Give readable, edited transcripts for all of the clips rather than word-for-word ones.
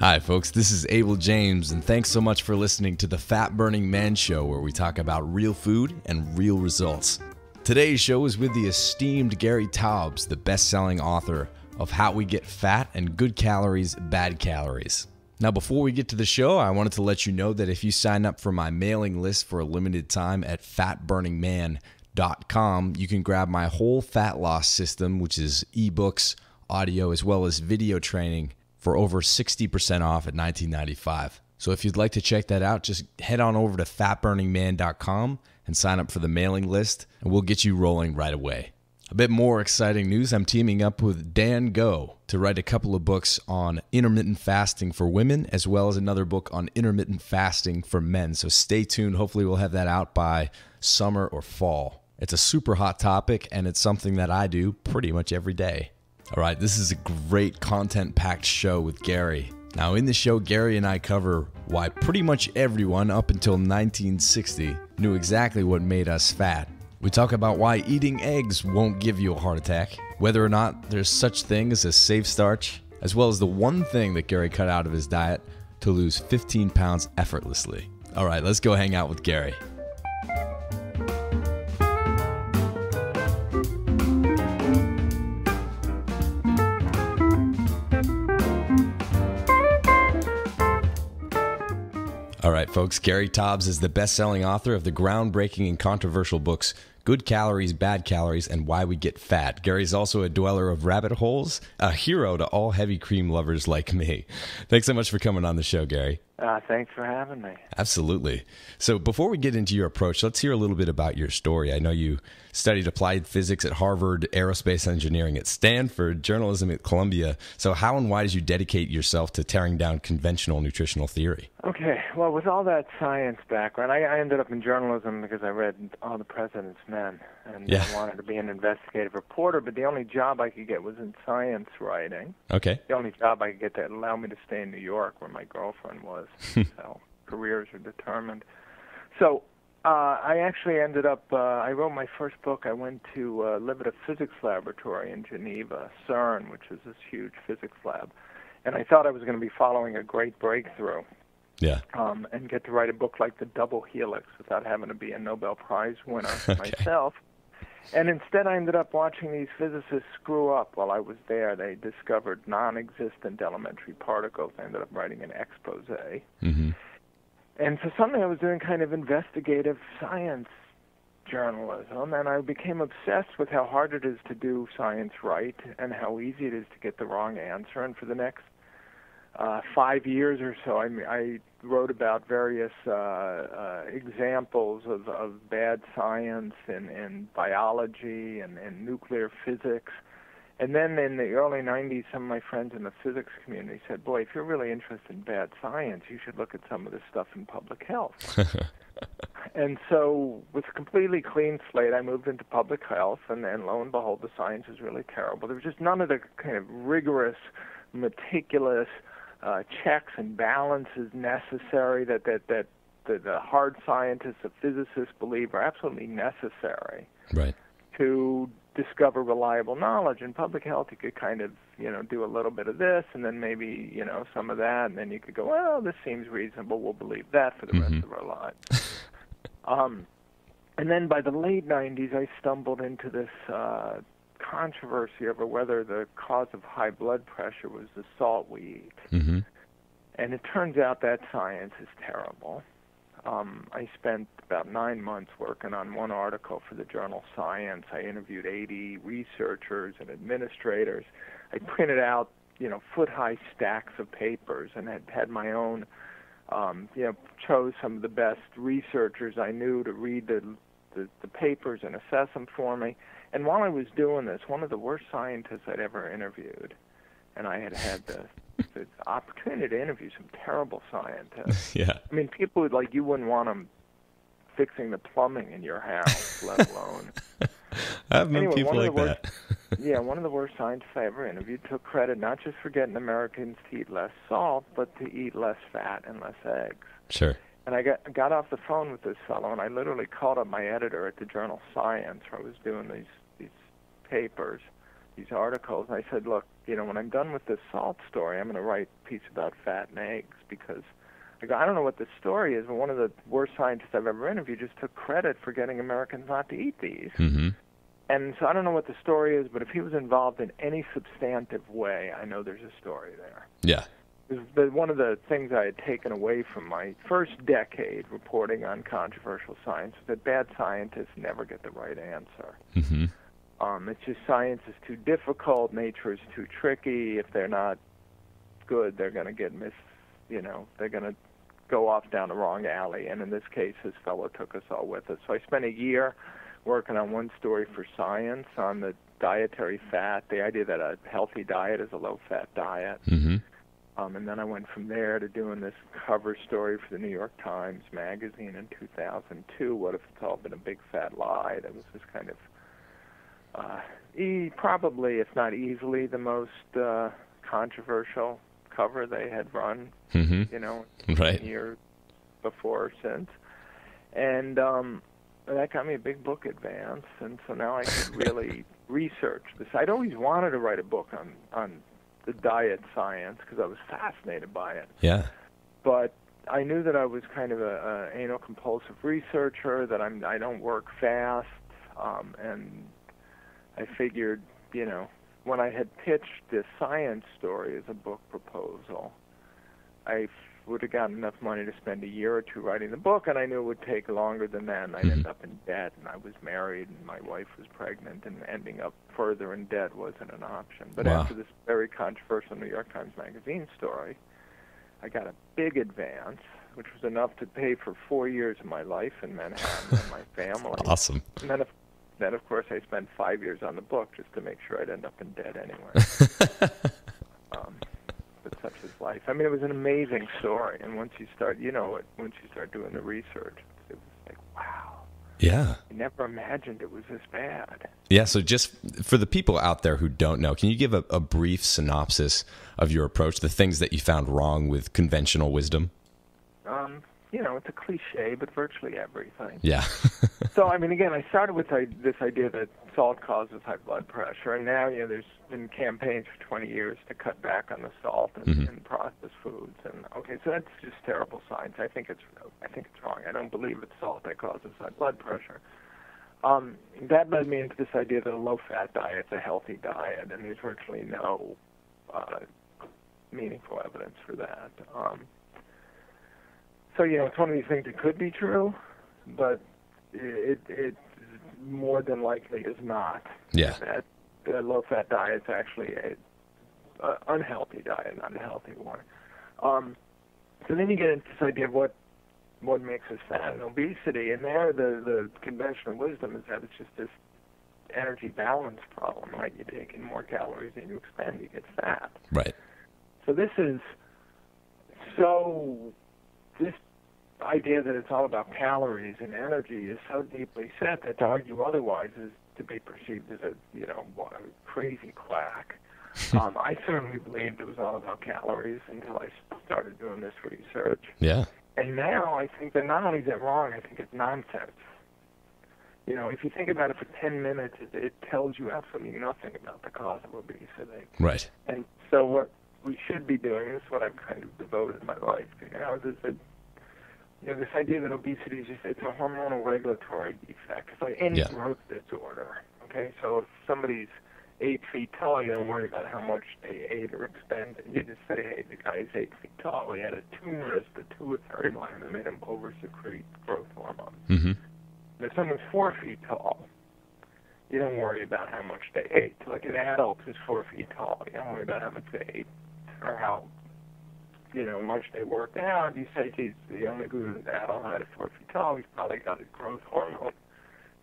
Hi, folks. This is Abel James, and thanks so much for listening to the Fat Burning Man Show, where we talk about real food and real results. Today's show is with the esteemed Gary Taubes, the best-selling author of How We Get Fat and Good Calories, Bad Calories. Now, before we get to the show, I wanted to let you know that if you sign up for my mailing list for a limited time at fatburningman.com, you can grab my whole fat loss system, which is ebooks, audio, as well as video training for over 60% off at $19.95. So if you'd like to check that out, just head on over to fatburningman.com and sign up for the mailing list, and we'll get you rolling right away. A bit more exciting news, I'm teaming up with Dan Go to write a couple of books on intermittent fasting for women, as well as another book on intermittent fasting for men. So stay tuned. Hopefully we'll have that out by summer or fall. It's a super hot topic, and it's something that I do pretty much every day. All right, this is a great content-packed show with Gary. Now, in the show, Gary and I cover why pretty much everyone up until 1960 knew exactly what made us fat. We talk about why eating eggs won't give you a heart attack, whether or not there's such thing as a safe starch, as well as the one thing that Gary cut out of his diet to lose 15 pounds effortlessly. All right, let's go hang out with Gary. All right, folks, Gary Taubes is the best-selling author of the groundbreaking and controversial books Good Calories, Bad Calories, and Why We Get Fat. Gary's also a dweller of rabbit holes, a hero to all heavy cream lovers like me. Thanks so much for coming on the show, Gary. Thanks for having me. Absolutely. So before we get into your approach, let's hear a little bit about your story. I know you studied applied physics at Harvard, aerospace engineering at Stanford, journalism at Columbia. So how and why did you dedicate yourself to tearing down conventional nutritional theory? Okay, well, with all that science background, I ended up in journalism because I read All the President's Men, and I wanted to be an investigative reporter, but the only job I could get was in science writing. Okay. The only job I could get that allowed me to stay in New York where my girlfriend was. So careers are determined. So I actually ended up, I wrote my first book. I went to live at a physics laboratory in Geneva, CERN, which is this huge physics lab. And I thought I was going to be following a great breakthrough. Yeah. And get to write a book like The Double Helix without having to be a Nobel Prize winner myself. And instead I ended up watching these physicists screw up while I was there. They discovered non-existent elementary particles. I ended up writing an expose. Mm-hmm. And so suddenly I was doing kind of investigative science journalism, and I became obsessed with how hard it is to do science right and how easy it is to get the wrong answer. And for the next 5 years or so, I wrote about various examples of bad science in biology and nuclear physics. And then in the early 90s, some of my friends in the physics community said, boy, if you're really interested in bad science, you should look at some of this stuff in public health. And so with a completely clean slate, I moved into public health, and lo and behold, the science is really terrible. There was just none of the kind of rigorous, meticulous checks and balances necessary that the hard scientists, the physicists believe are absolutely necessary to discover reliable knowledge. In public health, you could kind of, do a little bit of this and then maybe, some of that, and then you could go, well, this seems reasonable, we'll believe that for the rest of our lives. And then by the late 90s, I stumbled into this controversy over whether the cause of high blood pressure was the salt we eat. Mm-hmm. And it turns out that science is terrible. I spent about 9 months working on one article for the journal Science. I interviewed 80 researchers and administrators. I printed out, foot-high stacks of papers and had my own, chose some of the best researchers I knew to read the papers and assess them for me. And while I was doing this, one of the worst scientists I'd ever interviewed, and I had the opportunity to interview some terrible scientists. Yeah. I mean, people like you wouldn't want them fixing the plumbing in your house, let alone. I've met people like that. Yeah, one of the worst scientists I ever interviewed took credit not just for getting Americans to eat less salt, but to eat less fat and less eggs. Sure. And I got off the phone with this fellow, and I literally called up my editor at the journal Science, where I was doing these papers, these articles. And I said, look, when I'm done with this salt story, I'm going to write a piece about fat and eggs, because I go, I don't know what the story is, but one of the worst scientists I've ever interviewed just took credit for getting Americans not to eat these. Mm-hmm. And so I don't know what the story is, but if he was involved in any substantive way, I know there's a story there. Yeah. One of the things I had taken away from my first decade reporting on controversial science is that bad scientists never get the right answer. Mm-hmm. It's just science is too difficult, nature is too tricky. If they're not good, they're going to get they're going to go off down the wrong alley. And in this case, this fellow took us all with us. So I spent a year working on one story for Science on the dietary fat, the idea that a healthy diet is a low-fat diet. Mm-hmm. And then I went from there to doing this cover story for the New York Times magazine in 2002, What If It's All Been a Big Fat Lie? That was this kind of, probably, if not easily, the most controversial cover they had run, right. years before or since. And that got me a big book advance, and so now I could really research this. I'd always wanted to write a book on the diet science because I was fascinated by it. Yeah. But I knew that I was kind of a anal compulsive researcher, that I don't work fast, and I figured, when I had pitched this science story as a book proposal, I would have gotten enough money to spend a year or two writing the book, and I knew it would take longer than that, and I'd end up in debt, and I was married, and my wife was pregnant, and ending up further in debt wasn't an option. But after this very controversial New York Times Magazine story, I got a big advance, which was enough to pay for 4 years of my life in Manhattan and my family. Awesome. And then, of course, I spent 5 years on the book just to make sure I'd end up in debt anyway. But such is life. I mean, it was an amazing story, and once you start, once you start doing the research, it was like, wow. Yeah. I never imagined it was this bad. Yeah, so just for the people out there who don't know, can you give a brief synopsis of your approach, the things that you found wrong with conventional wisdom? It's a cliche, but virtually everything. Yeah. So, I mean, again, I started with this idea that salt causes high blood pressure, and now, there's been campaigns for 20 years to cut back on the salt in processed foods. And okay, so that's just terrible science. I think it's wrong. I don't believe it's salt that causes high blood pressure. That led me into this idea that a low-fat diet is a healthy diet, and there's virtually no meaningful evidence for that. So, it's one of these things that could be true, but it more than likely is not. Yeah. That a low-fat diet is actually an unhealthy diet, not a healthy one. So then you get into this idea of what makes us fat and obesity, and there the conventional wisdom is that it's just this energy balance problem, right? You take in more calories than you expend, you get fat. Right. So this idea that it's all about calories and energy is so deeply set that to argue otherwise is to be perceived as a crazy quack. I certainly believed it was all about calories until I started doing this research. Yeah. And now I think that not only is it wrong, I think it's nonsense. If you think about it for 10 minutes, it tells you absolutely nothing about the cause of obesity. Right. And so what we should be doing, this is what I've kind of devoted my life to, is that this idea that obesity is it's a hormonal regulatory defect. It's like any growth disorder. Okay, so if somebody's 8 feet tall, you don't worry about how much they ate or expended. You just say, hey, the guy's 8 feet tall. He had a tumor at the pituitary gland that made him over-secrete growth hormones. Mm-hmm. And if someone's 4 feet tall, you don't worry about how much they ate. Like an adult who's 4 feet tall, you don't worry about how much they ate or how much they worked out. You say, geez, the only good adult had a 4 feet tall, he's probably got a growth hormone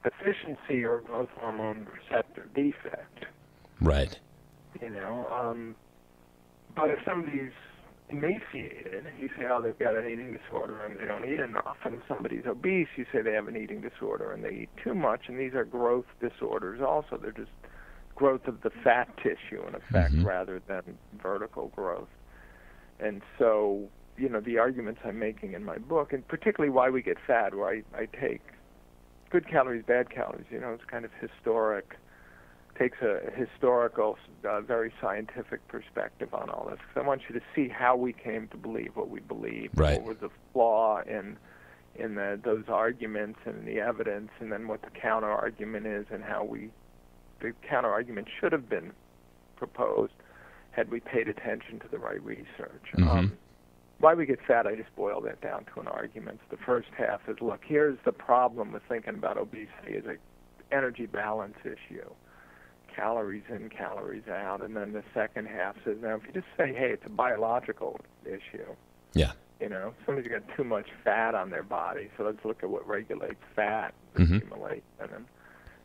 deficiency or growth hormone receptor defect. Right. But if somebody's emaciated, you say, oh, they've got an eating disorder and they don't eat enough. And if somebody's obese, you say they have an eating disorder and they eat too much. And these are growth disorders also. They're just growth of the fat tissue, in effect, rather than vertical growth. And so, the arguments I'm making in my book, and particularly why we get fat, where I take good calories, bad calories, it's kind of historic takes a historical, very scientific perspective on all this. Because I want you to see how we came to believe what we believe. Right. What was the flaw in those arguments and the evidence, and then what the counter argument is, and how the counter argument should have been proposed had we paid attention to the right research. Mm-hmm. Why we get fat, I just boil that down to an argument. The first half is, look, here's the problem with thinking about obesity as an energy balance issue. Calories in, calories out. And then the second half says, now, if you just say, hey, it's a biological issue. Yeah. You know, somebody's got too much fat on their body, so let's look at what regulates fat Mm-hmm. accumulation. And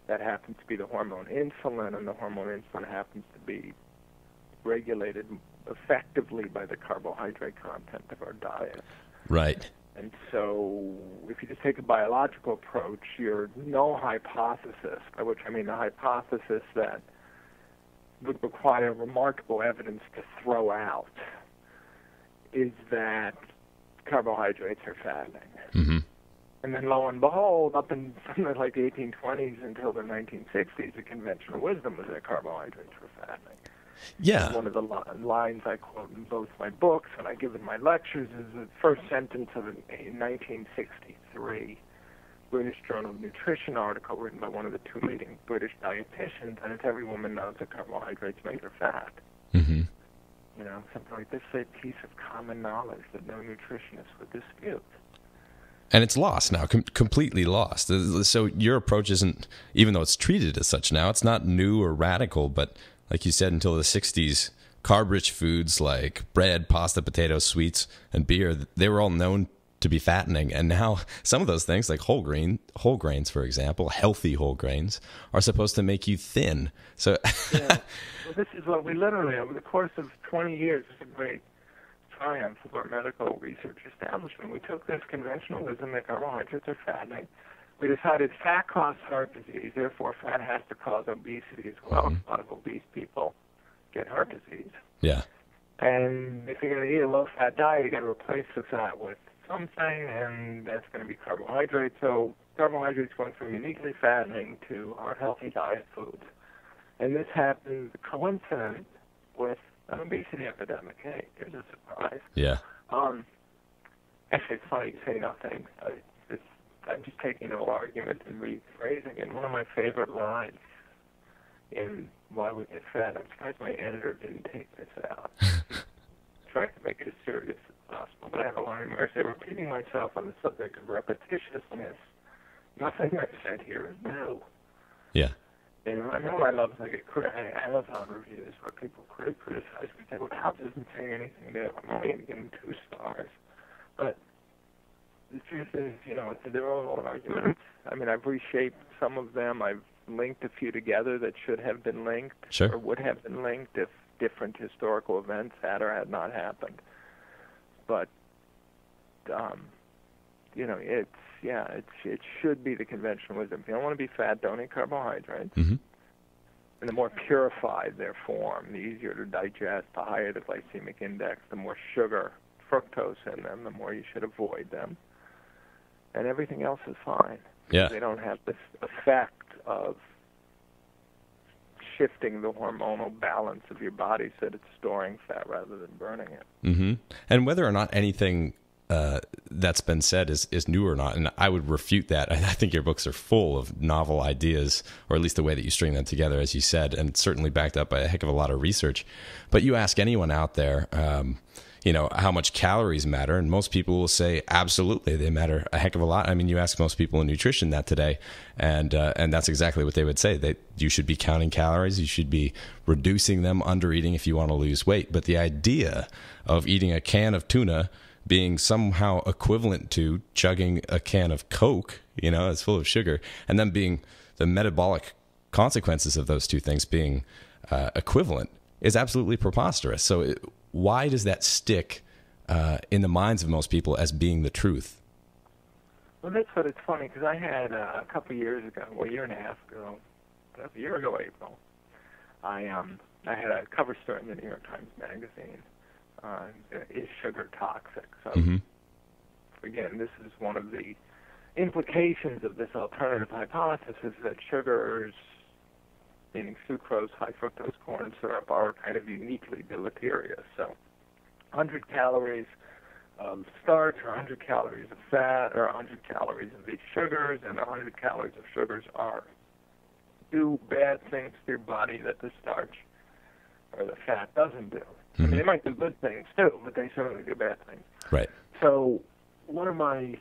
that happens to be the hormone insulin, and the hormone insulin happens to be regulated effectively by the carbohydrate content of our diet. Right. And so if you just take a biological approach, your null hypothesis, by which I mean the hypothesis that would require remarkable evidence to throw out, is that carbohydrates are fattening. Mm-hmm. And then lo and behold, up in like the 1820s until the 1960s, the conventional wisdom was that carbohydrates were fattening. Yeah. One of the lines I quote in both my books and I give in my lectures is the first sentence of a 1963 British Journal of Nutrition article written by one of the two leading British dietitians, and it's every woman knows that carbohydrates make her fat. Mm-hmm. You know, something like this is a piece of common knowledge that no nutritionist would dispute. And it's lost now, completely lost. So your approach isn't, even though it's treated as such now, it's not new or radical, but like you said, until the 60s, carb-rich foods like bread, pasta, potatoes, sweets, and beer, they were all known to be fattening. And now some of those things, like whole grains, for example, healthy whole grains, are supposed to make you thin. So yeah. Well, this is what we literally, over the course of 20 years, it's a great triumph of our medical research establishment. We took this conventional wisdom that carbohydrates are fattening. We decided fat causes heart disease, therefore fat has to cause obesity as well. Mm-hmm. A lot of obese people get heart disease. yeah. And if you're going to eat a low-fat diet, you've got to replace the fat with something, and that's going to be carbohydrates. So carbohydrates went from uniquely fattening to our healthy diet foods. And this happens coincident with an obesity epidemic. Hey, here's a surprise. Yeah. Actually, it's funny you say nothing. I'm just taking an argument and rephrasing it. One of my favorite lines in Why We Get Fat, I'm surprised my editor didn't take this out. Trying to make it as serious as possible. But I have a line where I say, repeating myself on the subject of repetitiousness, nothing I've said here is new. Yeah. And I know I love like Amazon reviews where people criticize me. Say, well, Taubes isn't saying anything new. I'm only going to give him 2 stars. But the truth is, you know, there are all arguments. I mean, I've reshaped some of them. I've linked a few together that should have been linked Sure. or would have been linked if different historical events had or had not happened. But, you know, it should be the conventional wisdom. If you don't want to be fat, don't eat carbohydrates. Mm-hmm. And the more purified their form, the easier to digest, the higher the glycemic index, the more sugar, fructose in them, the more you should avoid them. And everything else is fine. Yeah. They don't have this effect of shifting the hormonal balance of your body so that it's storing fat rather than burning it. Mm-hmm. And whether or not anything that's been said is new or not, and I would refute that. I think your books are full of novel ideas, or at least the way that you string them together, as you said, and certainly backed up by a heck of a lot of research. But you ask anyone out there, you know, how much calories matter, and most people will say absolutely they matter a heck of a lot. I mean, you ask most people in nutrition that today, and that's exactly what they would say, that you should be counting calories, you should be reducing them, under eating if you want to lose weight. But the idea of eating a can of tuna being somehow equivalent to chugging a can of Coke, you know, it's full of sugar, and then being the metabolic consequences of those two things being equivalent is absolutely preposterous. So why does that stick in the minds of most people as being the truth? Well, that's what it's funny, because I had a couple of years ago, well, a year and a half ago, a year ago April, I had a cover story in the New York Times Magazine. Is sugar toxic? So, again, this is one of the implications of this alternative hypothesis that sugars, meaning sucrose, high fructose corn syrup, are kind of uniquely deleterious. So 100 calories of starch or 100 calories of fat or 100 calories of these sugars and 100 calories of sugars do bad things to your body that the starch or the fat doesn't do. I mean, they might do good things too, but they certainly do bad things. Right. So one of my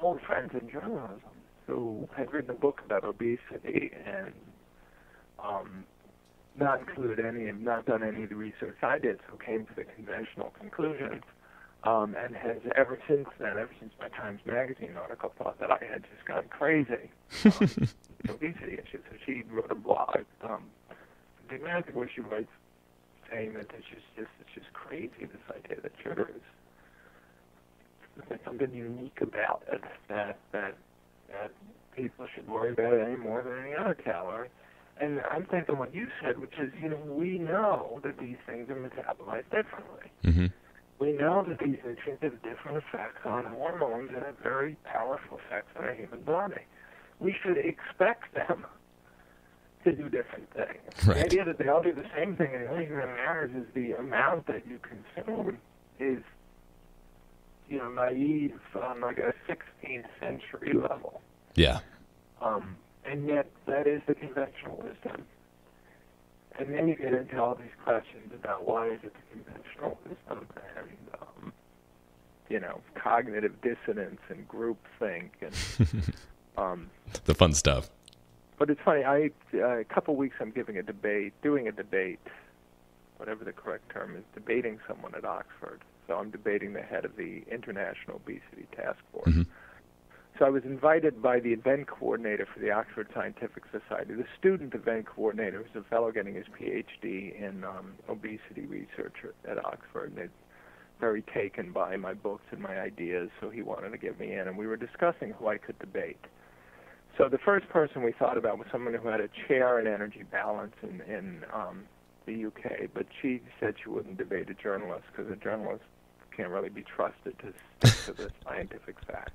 old friends in journalism who had written a book about obesity and not done any of the research I did, so came to the conventional conclusion, and has ever since my Times Magazine article, thought that I had just gone crazy on obesity issues. So she wrote a blog, Epidemic, where she writes saying that it's just crazy, this idea that sugar is there's something unique about it that people should worry about it any more than any other calorie. And I'm thinking what you said, which is, we know that these things are metabolized differently. Mm-hmm. We know that these nutrients have different effects on hormones and have very powerful effects on our human body. We should expect them to do different things. Right. The idea that they all do the same thing and the only thing that matters is the amount that you consume is, naive on like a 16th century level. Yeah. And yet that is the conventional wisdom. And then you get into all these questions about why is it the conventional wisdom and, cognitive dissonance and groupthink and the fun stuff. But it's funny. A couple weeks I'm doing a debate, whatever the correct term is, debating someone at Oxford. So I'm debating the head of the International Obesity Task Force. Mm-hmm. So I was invited by the event coordinator for the Oxford Scientific Society. The student event coordinator was a fellow getting his PhD in obesity research at Oxford, and they're very taken by my books and my ideas, so he wanted to get me in, and we were discussing who I could debate. So the first person we thought about was someone who had a chair in energy balance in the UK, but she said she wouldn't debate a journalist because a journalist can't really be trusted to stick to the scientific facts.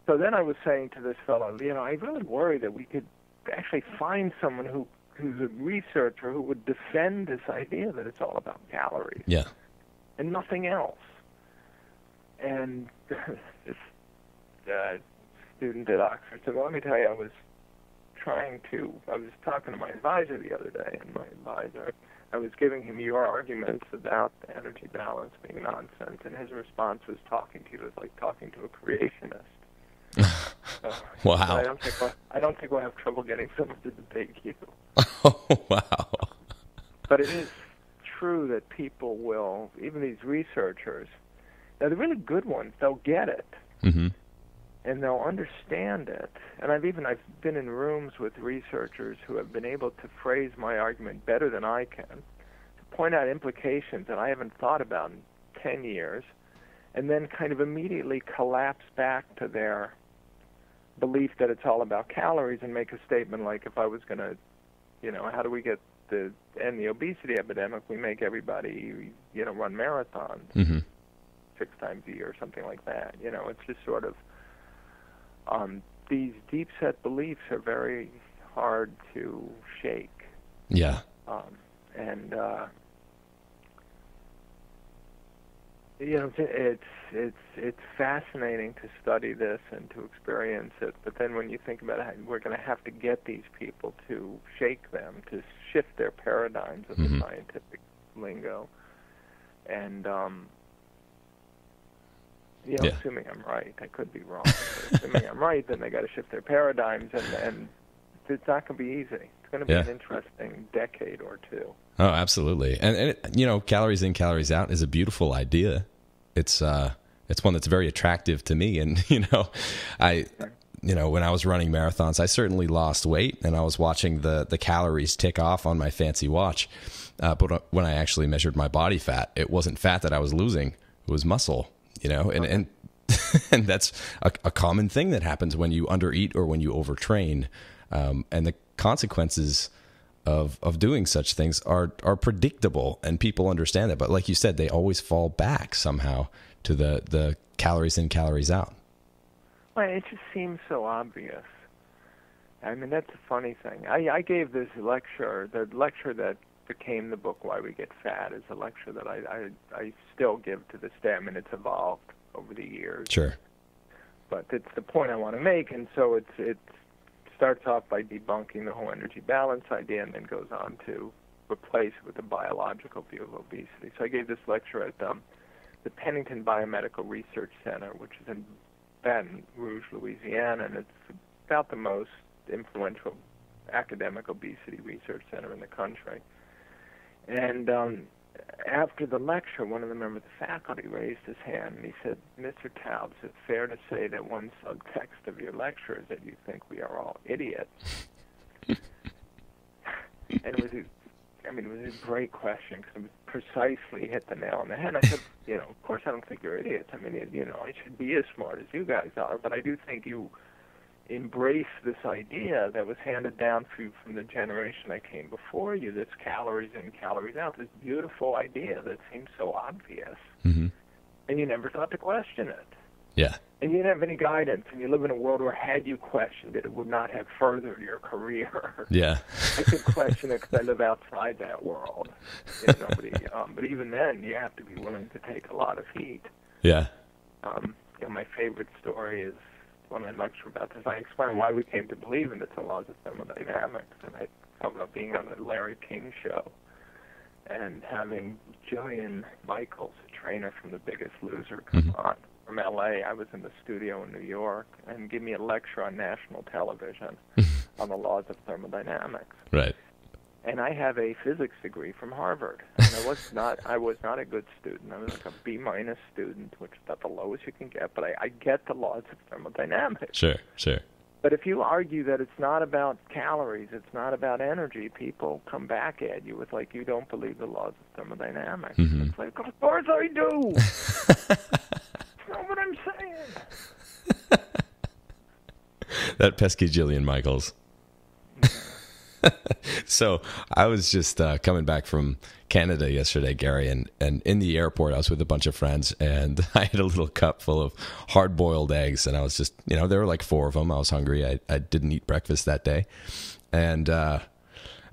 So then I was saying to this fellow, I really worry that we could actually find someone who's a researcher who would defend this idea that it's all about calories. Yeah. And nothing else. And this student at Oxford said, well, let me tell you, I was talking to my advisor the other day, and I was giving him your arguments about the energy balance being nonsense, and his response was talking to you was like talking to a creationist. Wow. I don't think we'll have trouble getting someone to debate you. Oh, wow. But it is true that people will, even these researchers, now the really good ones, they'll get it. Mm-hmm. And they'll understand it. And I've been in rooms with researchers who have been able to phrase my argument better than I can, to point out implications that I haven't thought about in 10 years, and then kind of immediately collapse back to their belief that it's all about calories and make a statement like, if I was going to, how do we get end the obesity epidemic? We make everybody, run marathons 6 times a year or something like that. It's just sort of, these deep-set beliefs are very hard to shake. Yeah. It's fascinating to study this and to experience it. But then when you think about it, we're going to have to get these people to shake them, to shift their paradigms of the scientific lingo, and assuming I'm right, I could be wrong. But assuming I'm right, then they got to shift their paradigms, and it's not going to be easy. It's going to be an interesting decade or two. Oh, absolutely. And calories in, calories out is a beautiful idea. It's one that's very attractive to me. And, when I was running marathons, I certainly lost weight, and I was watching the calories tick off on my fancy watch. But when I actually measured my body fat, it wasn't fat that I was losing. It was muscle, and and that's a common thing that happens when you undereat or when you overtrain. And the consequences of doing such things are predictable, and people understand that. But like you said, they always fall back somehow to the calories in, calories out. Well, it just seems so obvious. I mean, that's a funny thing. I gave this lecture. The lecture that became the book Why We Get Fat is a lecture that I still give to this day. I mean, it's evolved over the years. Sure. But it's the point I want to make, and so it starts off by debunking the whole energy balance idea and then goes on to replace it with a biological view of obesity. So I gave this lecture at the Pennington Biomedical Research Center, which is in Baton Rouge, Louisiana, and it's about the most influential academic obesity research center in the country. And after the lecture, one of the members of the faculty raised his hand and he said, "Mr. Taubes, it's fair to say that one subtext of your lecture is that you think we are all idiots." And it was a great question because it precisely hit the nail on the head. I said, of course I don't think you're idiots. I mean, I should be as smart as you guys are, but I do think you embrace this idea that was handed down from the generation that came before you, this calories in, calories out, this beautiful idea that seems so obvious, and you never thought to question it. Yeah. And you didn't have any guidance, and you live in a world where had you questioned it, it would not have furthered your career. Yeah. I could question it because I live outside that world. Nobody, but even then, you have to be willing to take a lot of heat. Yeah. My favorite story is when I lecture about this, I explain why we came to believe in the laws of thermodynamics, and I talk about being on the Larry King show and having Jillian Michaels, a trainer from The Biggest Loser, come on from L.A. I was in the studio in New York and give me a lecture on national television on the laws of thermodynamics. Right. And I have a physics degree from Harvard. And I was not a good student. I was like a B- student, which is about the lowest you can get. But I get the laws of thermodynamics. Sure. But if you argue that it's not about calories, it's not about energy, people come back at you with like, you don't believe the laws of thermodynamics. It's like, of course I do. That's not what I'm saying. That pesky Jillian Michaels. So I was just coming back from Canada yesterday, Gary, and in the airport I was with a bunch of friends, and I had a little cup full of hard-boiled eggs, and I was just, there were like 4 of them. I was hungry. I didn't eat breakfast that day, and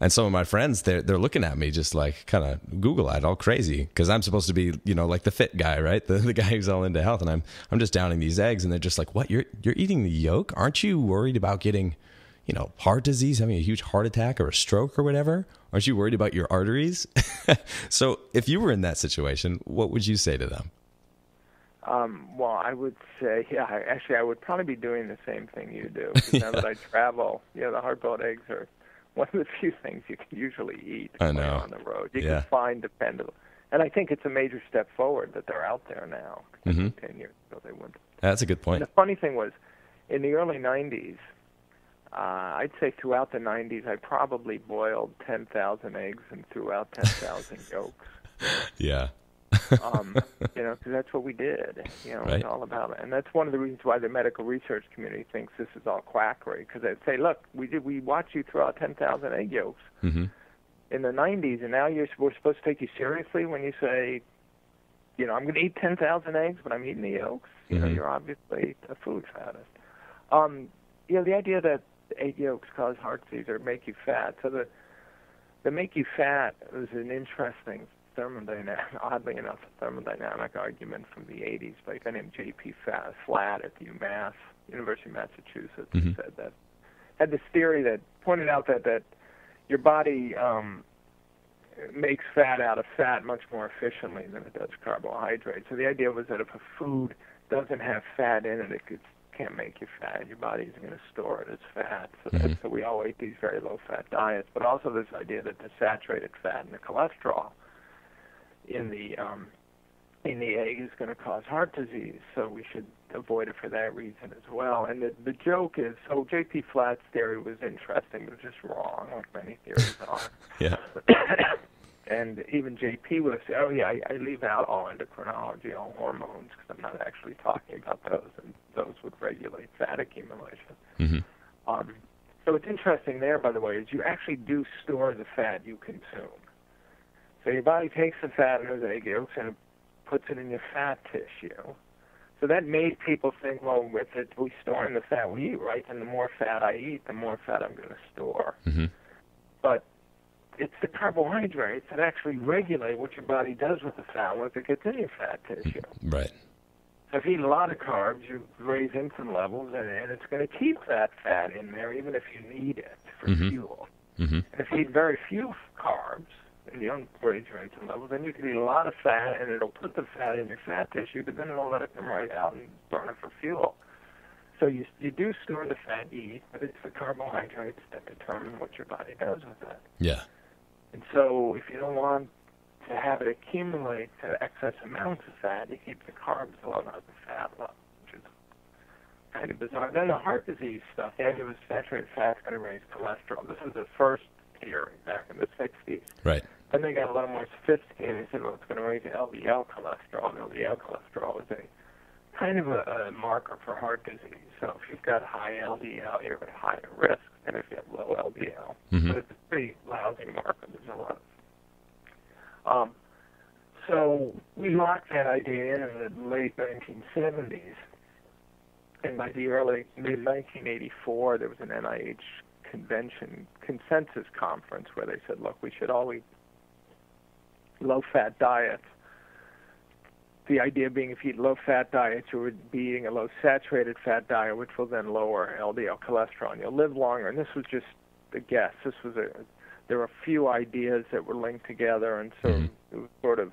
some of my friends, they're looking at me just like kind of Google-eyed, all crazy, because I'm supposed to be, like the fit guy, right? The guy who's all into health, and I'm just downing these eggs, and they're just like, "What? You're eating the yolk? Aren't you worried about getting heart disease, having a huge heart attack or a stroke or whatever? Aren't you worried about your arteries?" So if you were in that situation, what would you say to them? Well, I would say, I would probably be doing the same thing you do. Because now that I travel, the hard-boiled eggs are one of the few things you can usually eat when you're on the road. You can find dependable. And I think it's a major step forward that they're out there now. 10 years ago they wouldn't. That's a good point. And the funny thing was, in the early 90s, I'd say throughout the 90s, I probably boiled 10,000 eggs and threw out 10,000 yolks. Yeah. Because that's what we did. Right. It's all about it. And that's one of the reasons why the medical research community thinks this is all quackery. Because they say, look, we watched you throw out 10,000 egg yolks in the 90s, and now we're supposed to take you seriously when you say, I'm going to eat 10,000 eggs, but I'm eating the yolks. You're obviously a food fattist. The idea that egg yolks cause heart disease or make you fat. So the make you fat was an interesting oddly enough, a thermodynamic argument from the 80s by a guy named J.P. Flatt at the UMass, University of Massachusetts, who said that, had this theory that pointed out that your body makes fat out of fat much more efficiently than it does carbohydrates. So the idea was that if a food doesn't have fat in it, it can't make you fat. Your body isn't going to store it as fat. So we all ate these very low-fat diets. But also this idea that the saturated fat and the cholesterol in the egg is going to cause heart disease. So we should avoid it for that reason as well. And the joke is, so J.P. Flatt's theory was interesting, but just wrong, like many theories are. Yeah. And even J.P. would say, I leave out all endocrinology, all hormones, because I'm not actually talking about those, and those would regulate fat accumulation. So what's interesting there, by the way, is you actually do store the fat you consume. So your body takes the fat in those egg yolks and it puts it in your fat tissue. So that made people think, well, if we store in the fat we eat, right, then the more fat I eat, the more fat I'm going to store. Mm-hmm. But it's the carbohydrates that actually regulate what your body does with the fat once it gets in your fat tissue. Right. So if you eat a lot of carbs, you raise insulin levels, and it's going to keep that fat in there even if you need it for Mm-hmm. fuel. Mm-hmm. And if you eat very few carbs, and you don't raise your insulin levels, then you can eat a lot of fat, and it'll put the fat in your fat tissue, but then it'll let it come right out and burn it for fuel. So you do store the fat you eat, but it's the carbohydrates that determine what your body does with it. Yeah. And so if you don't want to have it accumulate to excess amounts of fat, you keep the carbs low, not the fat low, which is kind of bizarre. Then the heart disease stuff, the idea was saturated fat's going to raise cholesterol. This was the first theory back in the 60s. Right. Then they got a little more sophisticated. They said, well, it's going to raise LDL cholesterol. And LDL cholesterol is a kind of a marker for heart disease. So if you've got high LDL, you're at higher risk than if you have low LDL. Mm-hmm. But it's a pretty lousy marker. There's a lot of so we locked that idea in the late 1970s. And by the mid-1984, there was an NIH consensus conference where they said, look, we should all eat low-fat diets. The idea being if you eat low-fat diets, you would be eating a low-saturated fat diet, which will then lower LDL cholesterol, and you'll live longer. And this was just a guess. There were a few ideas that were linked together, and so it was sort of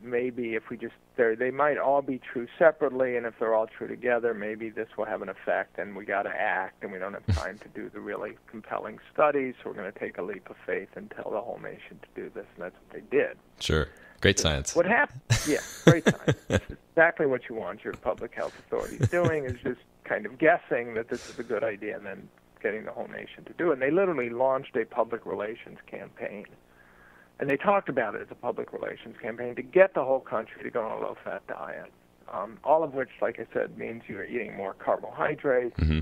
maybe if we just they might all be true separately, and if they're all true together, maybe this will have an effect, and we got to act, and we don't have time to do the really compelling studies, so we're going to take a leap of faith and tell the whole nation to do this, and that's what they did. Sure. Great science. What happened? Yeah, great science. That's exactly what you want your public health authorities doing, is just kind of guessing that this is a good idea and then getting the whole nation to do it. And they literally launched a public relations campaign. And they talked about it as a public relations campaign to get the whole country to go on a low-fat diet, all of which, like I said, means you're eating more carbohydrates. Mm-hmm.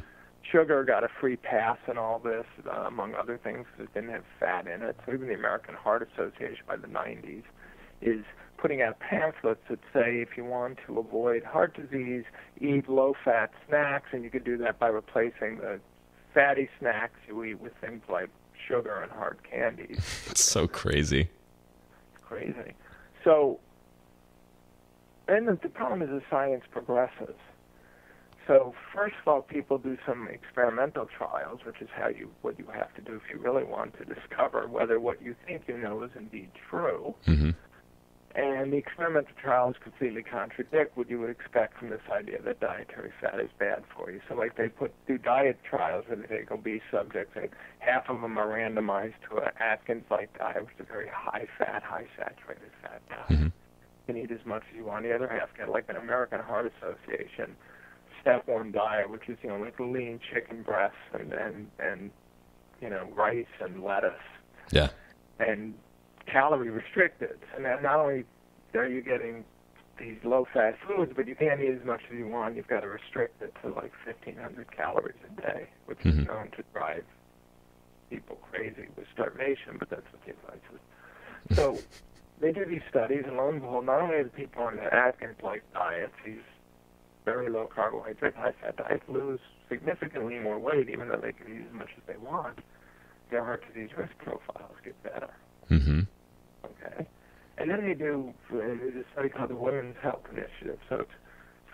Sugar got a free pass in all this, among other things, because it didn't have fat in it. So even the American Heart Association by the 90s is putting out pamphlets that say if you want to avoid heart disease, eat low-fat snacks, and you could do that by replacing the fatty snacks you eat with things like sugar and hard candies. It's so crazy. Crazy. So, and the problem is the science progresses. So first of all, people do some experimental trials, which is what you have to do if you really want to discover whether what you think you know is indeed true. Mm-hmm. And the experimental trials completely contradict what you would expect from this idea that dietary fat is bad for you. So like they do diet trials where they take obese subjects and half of them are randomized to an Atkins-like diet, which is a very high-fat, high-saturated fat diet. Mm-hmm. You can eat as much as you want. The other half get like an American Heart Association step 1 diet, which is, like lean chicken breasts and rice and lettuce. Yeah. And calorie restricted. And then not only are you getting these low-fat foods, but you can't eat as much as you want. You've got to restrict it to like 1,500 calories a day, which is known to drive people crazy with starvation, but that's what the advice is. So they do these studies, and lo and behold, not only are the people on the Atkins-like diets, these very low carbohydrate, high-fat diets, lose significantly more weight, even though they can eat as much as they want, their heart disease risk profiles get better. Mm-hmm. Okay. And then they do a study called the Women's Health Initiative. So it's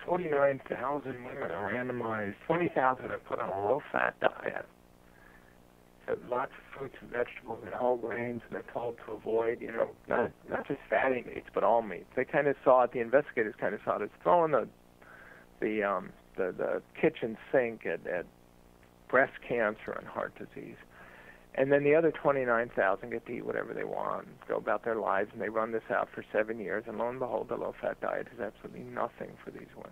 49,000 women are randomized, 20,000 are put on a low-fat diet. So lots of fruits and vegetables and whole grains, and they're told to avoid, not just fatty meats, but all meats. They kind of saw it, the investigators kind of saw it as throwing the kitchen sink at breast cancer and heart disease. And then the other 29,000 get to eat whatever they want, go about their lives, and they run this out for 7 years. And lo and behold, the low-fat diet is absolutely nothing for these women.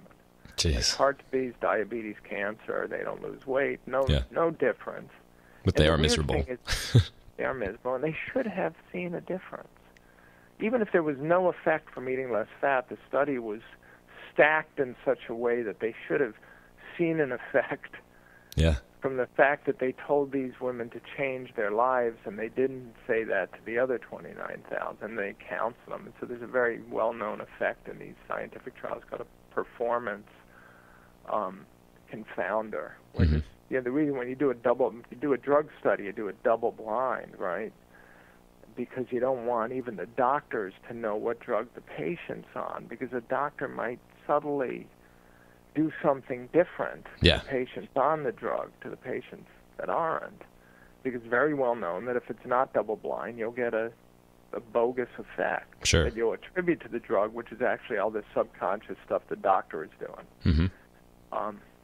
Jeez. Like heart disease, diabetes, cancer, they don't lose weight, no difference. But they are miserable. They are miserable, and they should have seen a difference. Even if there was no effect from eating less fat, the study was stacked in such a way that they should have seen an effect. Yeah. From the fact that they told these women to change their lives, and they didn't say that to the other 29,000. They counseled them. And so there's a very well-known effect in these scientific trials called performance confounder. Which is, the reason when you do a drug study, you do it double blind, right? Because you don't want even the doctors to know what drug the patient's on, because a doctor might subtly do something different to the patients on the drug to the patients that aren't. Because it's very well known that if it's not double blind, you'll get a bogus effect that you'll attribute to the drug, which is actually all this subconscious stuff the doctor is doing.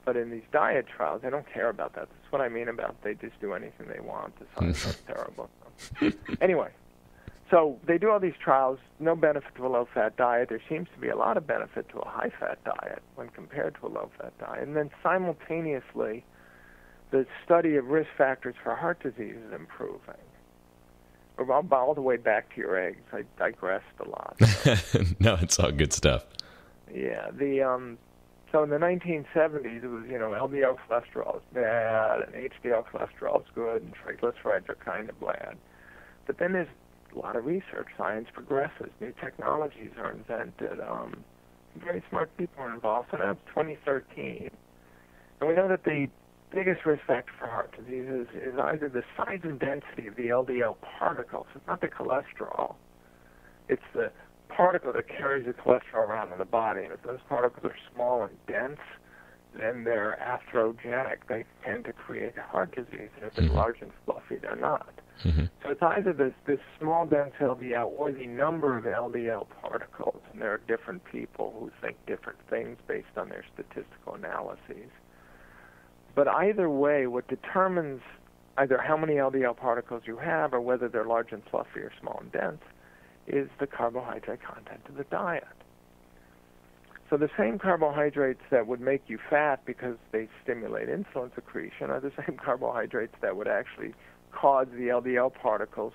But in these diet trials, they don't care about that. That's what I mean about they just do anything they want. The science is terrible. Anyway, so they do all these trials, no benefit to a low-fat diet. There seems to be a lot of benefit to a high-fat diet when compared to a low-fat diet. And then simultaneously, the study of risk factors for heart disease is improving. All the way back to your eggs. I digressed a lot. So. No, it's all good stuff. Yeah, so in the 1970s, it was, LDL cholesterol is bad, and HDL cholesterol is good, and triglycerides are kind of bad. But then there's a lot of research. Science progresses. New technologies are invented. Very smart people are involved. So now it's 2013. And we know that the biggest risk factor for heart disease is either the size and density of the LDL particles. It's not the cholesterol. It's the particle that carries the cholesterol around in the body. And if those particles are small and dense, then they're atherogenic. They tend to create heart disease. And if they're large and fluffy, they're not. So it's either this small, dense LDL or the number of LDL particles. And there are different people who think different things based on their statistical analyses. But either way, what determines either how many LDL particles you have or whether they're large and fluffy or small and dense is the carbohydrate content of the diet. So the same carbohydrates that would make you fat because they stimulate insulin secretion are the same carbohydrates that would actually cause the LDL particles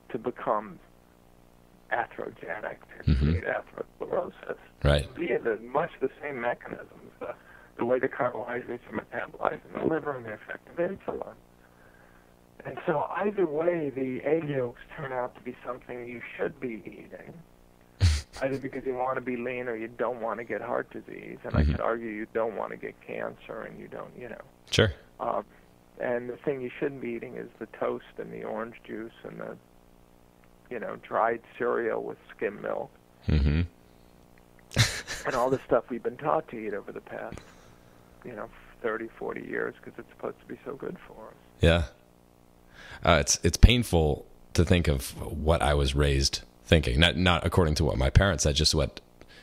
to become atherogenic, to create atherosclerosis. Right. Via much the same mechanisms, the way the carbohydrates are metabolized in the liver and the effect of insulin. And so either way, the egg yolks turn out to be something you should be eating, either because you want to be lean or you don't want to get heart disease. And I could argue you don't want to get cancer and you don't, Sure. And the thing you shouldn't be eating is the toast and the orange juice and the, dried cereal with skim milk. And all the stuff we've been taught to eat over the past, 30, 40 years because it's supposed to be so good for us. Yeah. It's painful to think of what I was raised thinking. Not according to what my parents said, just what,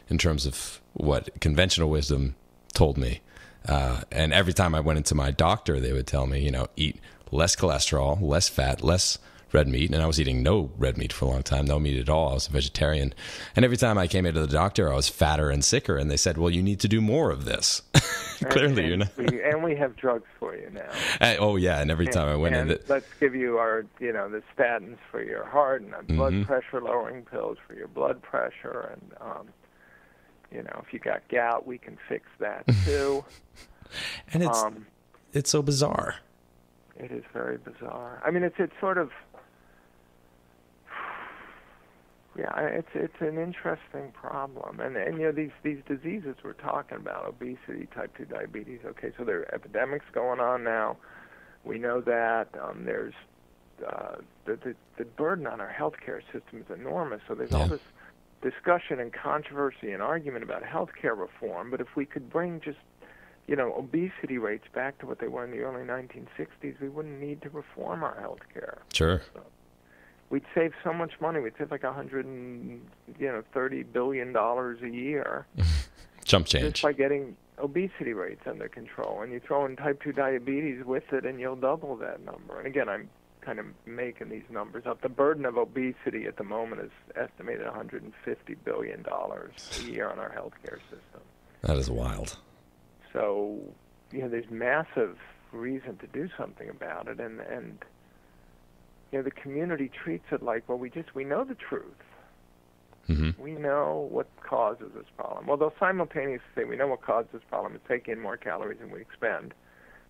in terms of what conventional wisdom told me. And every time I went into my doctor, they would tell me, eat less cholesterol, less fat, less red meat. And I was eating no red meat for a long time, no meat at all. I was a vegetarian. And every time I came into the doctor, I was fatter and sicker. And they said, well, you need to do more of this. Clearly, you're not. And we have drugs for you now. Oh, yeah. And every time I went in, let's give you our, the statins for your heart and blood pressure lowering pills for your blood pressure. And, if you got gout, we can fix that too. And it's so bizarre. It is very bizarre. I mean, it's sort of, it's an interesting problem. And these diseases we're talking about, obesity, type 2 diabetes, okay, so there are epidemics going on now. We know that there's the burden on our healthcare system is enormous. So there's all this discussion and controversy and argument about healthcare reform. But if we could bring just obesity rates back to what they were in the early 1960s, we wouldn't need to reform our healthcare. Sure. So we'd save so much money. We'd save like $130 billion a year. Chump change. Just by getting obesity rates under control. And you throw in type 2 diabetes with it, and you'll double that number. And again, I'm kind of making these numbers up. The burden of obesity at the moment is estimated $150 billion a year on our healthcare system. That is wild. So, there's massive reason to do something about it, and the community treats it like, well, we know the truth. We know what causes this problem. Well, they'll simultaneously say we know what causes this problem is take in more calories than we expend,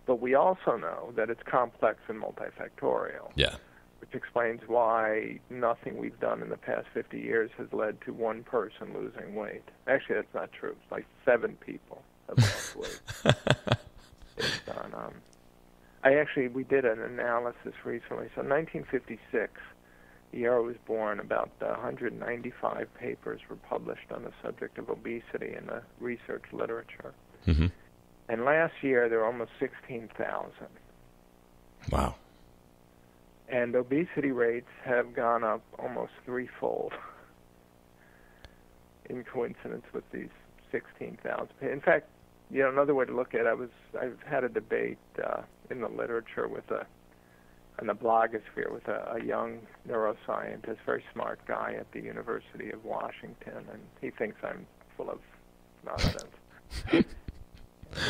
but we also know that it's complex and multifactorial. Yeah. which explains why nothing we've done in the past 50 years has led to one person losing weight. Actually, that's not true. It's like 7 people have lost weight. Based on, we did an analysis recently. So 1956, the year I was born, about 195 papers were published on the subject of obesity in the research literature. Mm-hmm. And last year, there were almost 16,000. Wow. And obesity rates have gone up almost threefold in coincidence with these 16,000. In fact, another way to look at it, I've had a debate in the literature in the blogosphere with a young neuroscientist, very smart guy at the University of Washington, and he thinks I'm full of nonsense.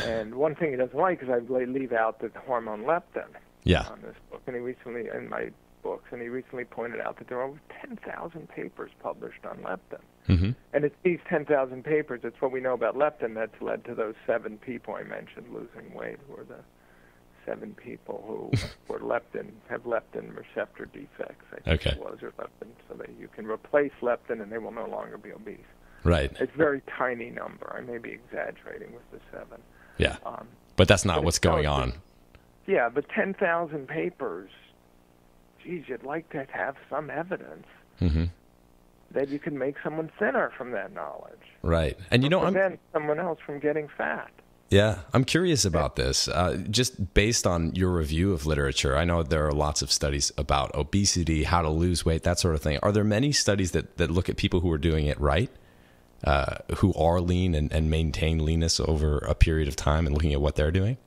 And one thing he doesn't like is I leave out the hormone leptin. Yeah. On this book, and he recently pointed out that there are over 10,000 papers published on leptin. Mm-hmm. And it's these 10,000 papers, it's what we know about leptin that's led to those 7 people I mentioned losing weight, who are the 7 people who have leptin receptor defects, I think it was, or leptin, so that you can replace leptin and they will no longer be obese. Right. It's a very tiny number. I may be exaggerating with the 7. Yeah. But that's not what's going on. Yeah, but 10,000 papers, geez, you'd like to have some evidence that you can make someone thinner from that knowledge. Right. And prevent someone else from getting fat. Yeah, I'm curious about this. Just based on your review of literature, I know there are lots of studies about obesity, how to lose weight, that sort of thing. Are there many studies that look at people who are doing it right, who are lean and maintain leanness over a period of time and looking at what they're doing?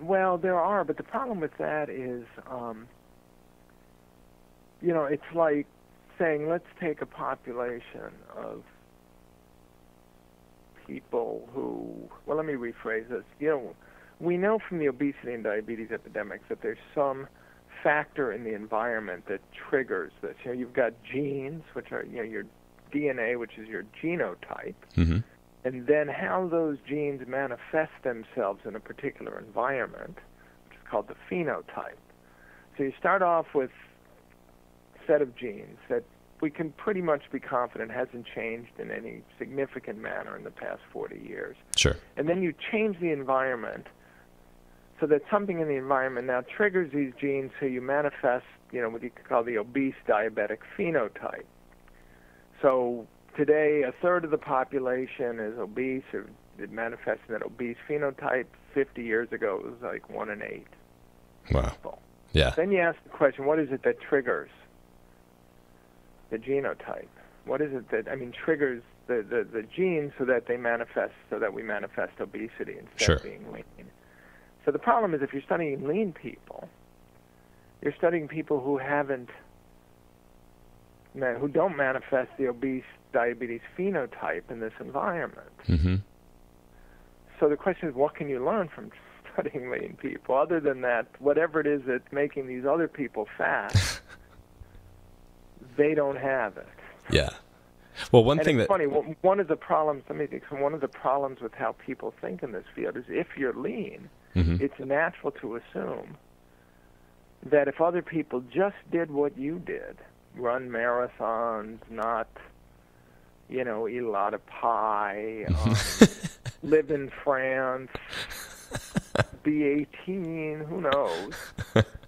Well, there are, but the problem with that is, it's like saying, let's take a population of people who, well, let me rephrase this. We know from the obesity and diabetes epidemics that there's some factor in the environment that triggers this. You've got genes, which are, your DNA, which is your genotype, and then how those genes manifest themselves in a particular environment, which is called the phenotype. So you start off with a set of genes that we can pretty much be confident hasn't changed in any significant manner in the past 40 years. Sure. And then you change the environment so that something in the environment now triggers these genes, so you manifest, what you could call the obese diabetic phenotype. So today, a third of the population is obese, or it manifests in that obese phenotype. 50 years ago, it was like 1 in 8. Wow. People. Yeah. Then you ask the question, what is it that triggers the genotype? What is it that, triggers the genes so that we manifest obesity instead of being lean? So the problem is, if you're studying lean people, you're studying people who don't manifest the obese diabetes phenotype in this environment. Mm-hmm. So the question is, what can you learn from studying lean people? Other than that, whatever it is that's making these other people fat, they don't have it. Yeah. Well, it's funny. One of the problems, one of the problems with how people think in this field is, if you're lean, it's natural to assume that if other people just did what you did, run marathons, not, eat a lot of pie, live in France, be 18, who knows,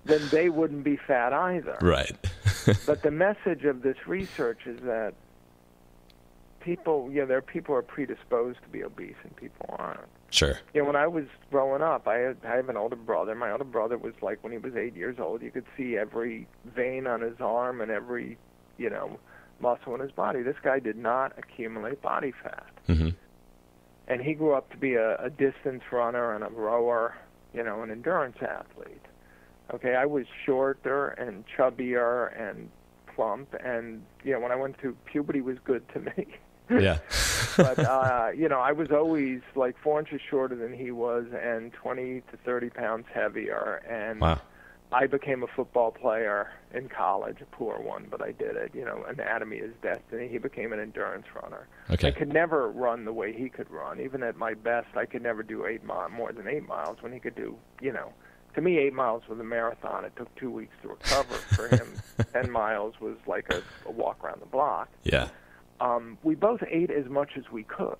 then they wouldn't be fat either. Right. But the message of this research is that people, there are people who are predisposed to be obese and people aren't. Sure. When I was growing up, I have an older brother. My older brother was like, when he was 8 years old, you could see every vein on his arm and every, muscle in his body. This guy did not accumulate body fat. Mm-hmm. And he grew up to be a distance runner and a rower, an endurance athlete. Okay, I was shorter and chubbier and plump, and, when I went through puberty, was good to me. Yeah. But, I was always like 4 inches shorter than he was and 20 to 30 pounds heavier. And wow. I became a football player in college, a poor one, but I did it. Anatomy is destiny. He became an endurance runner. Okay. I could never run the way he could run. Even at my best, I could never do more than 8 miles when he could do, to me, 8 miles was a marathon. It took 2 weeks to recover. For him, 10 miles was like a walk around the block. Yeah. We both ate as much as we could.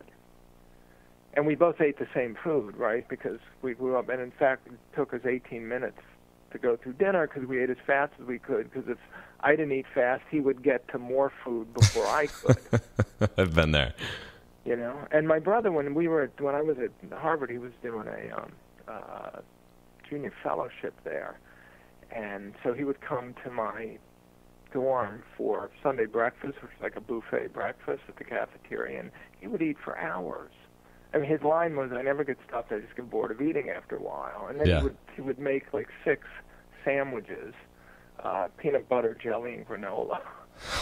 And we both ate the same food, right? Because we grew up, and in fact, it took us 18 minutes to go through dinner because we ate as fast as we could. Because if I didn't eat fast, he would get to more food before I could. I've been there. You know, and my brother, when I was at Harvard, he was doing a junior fellowship there, and so he would come to my dorm for Sunday breakfast, which is like a buffet breakfast at the cafeteria, and he would eat for hours. I mean, his line was, "I never get stuffed. I just get bored of eating after a while." And then he would make like 6 sandwiches, peanut butter, jelly, and granola.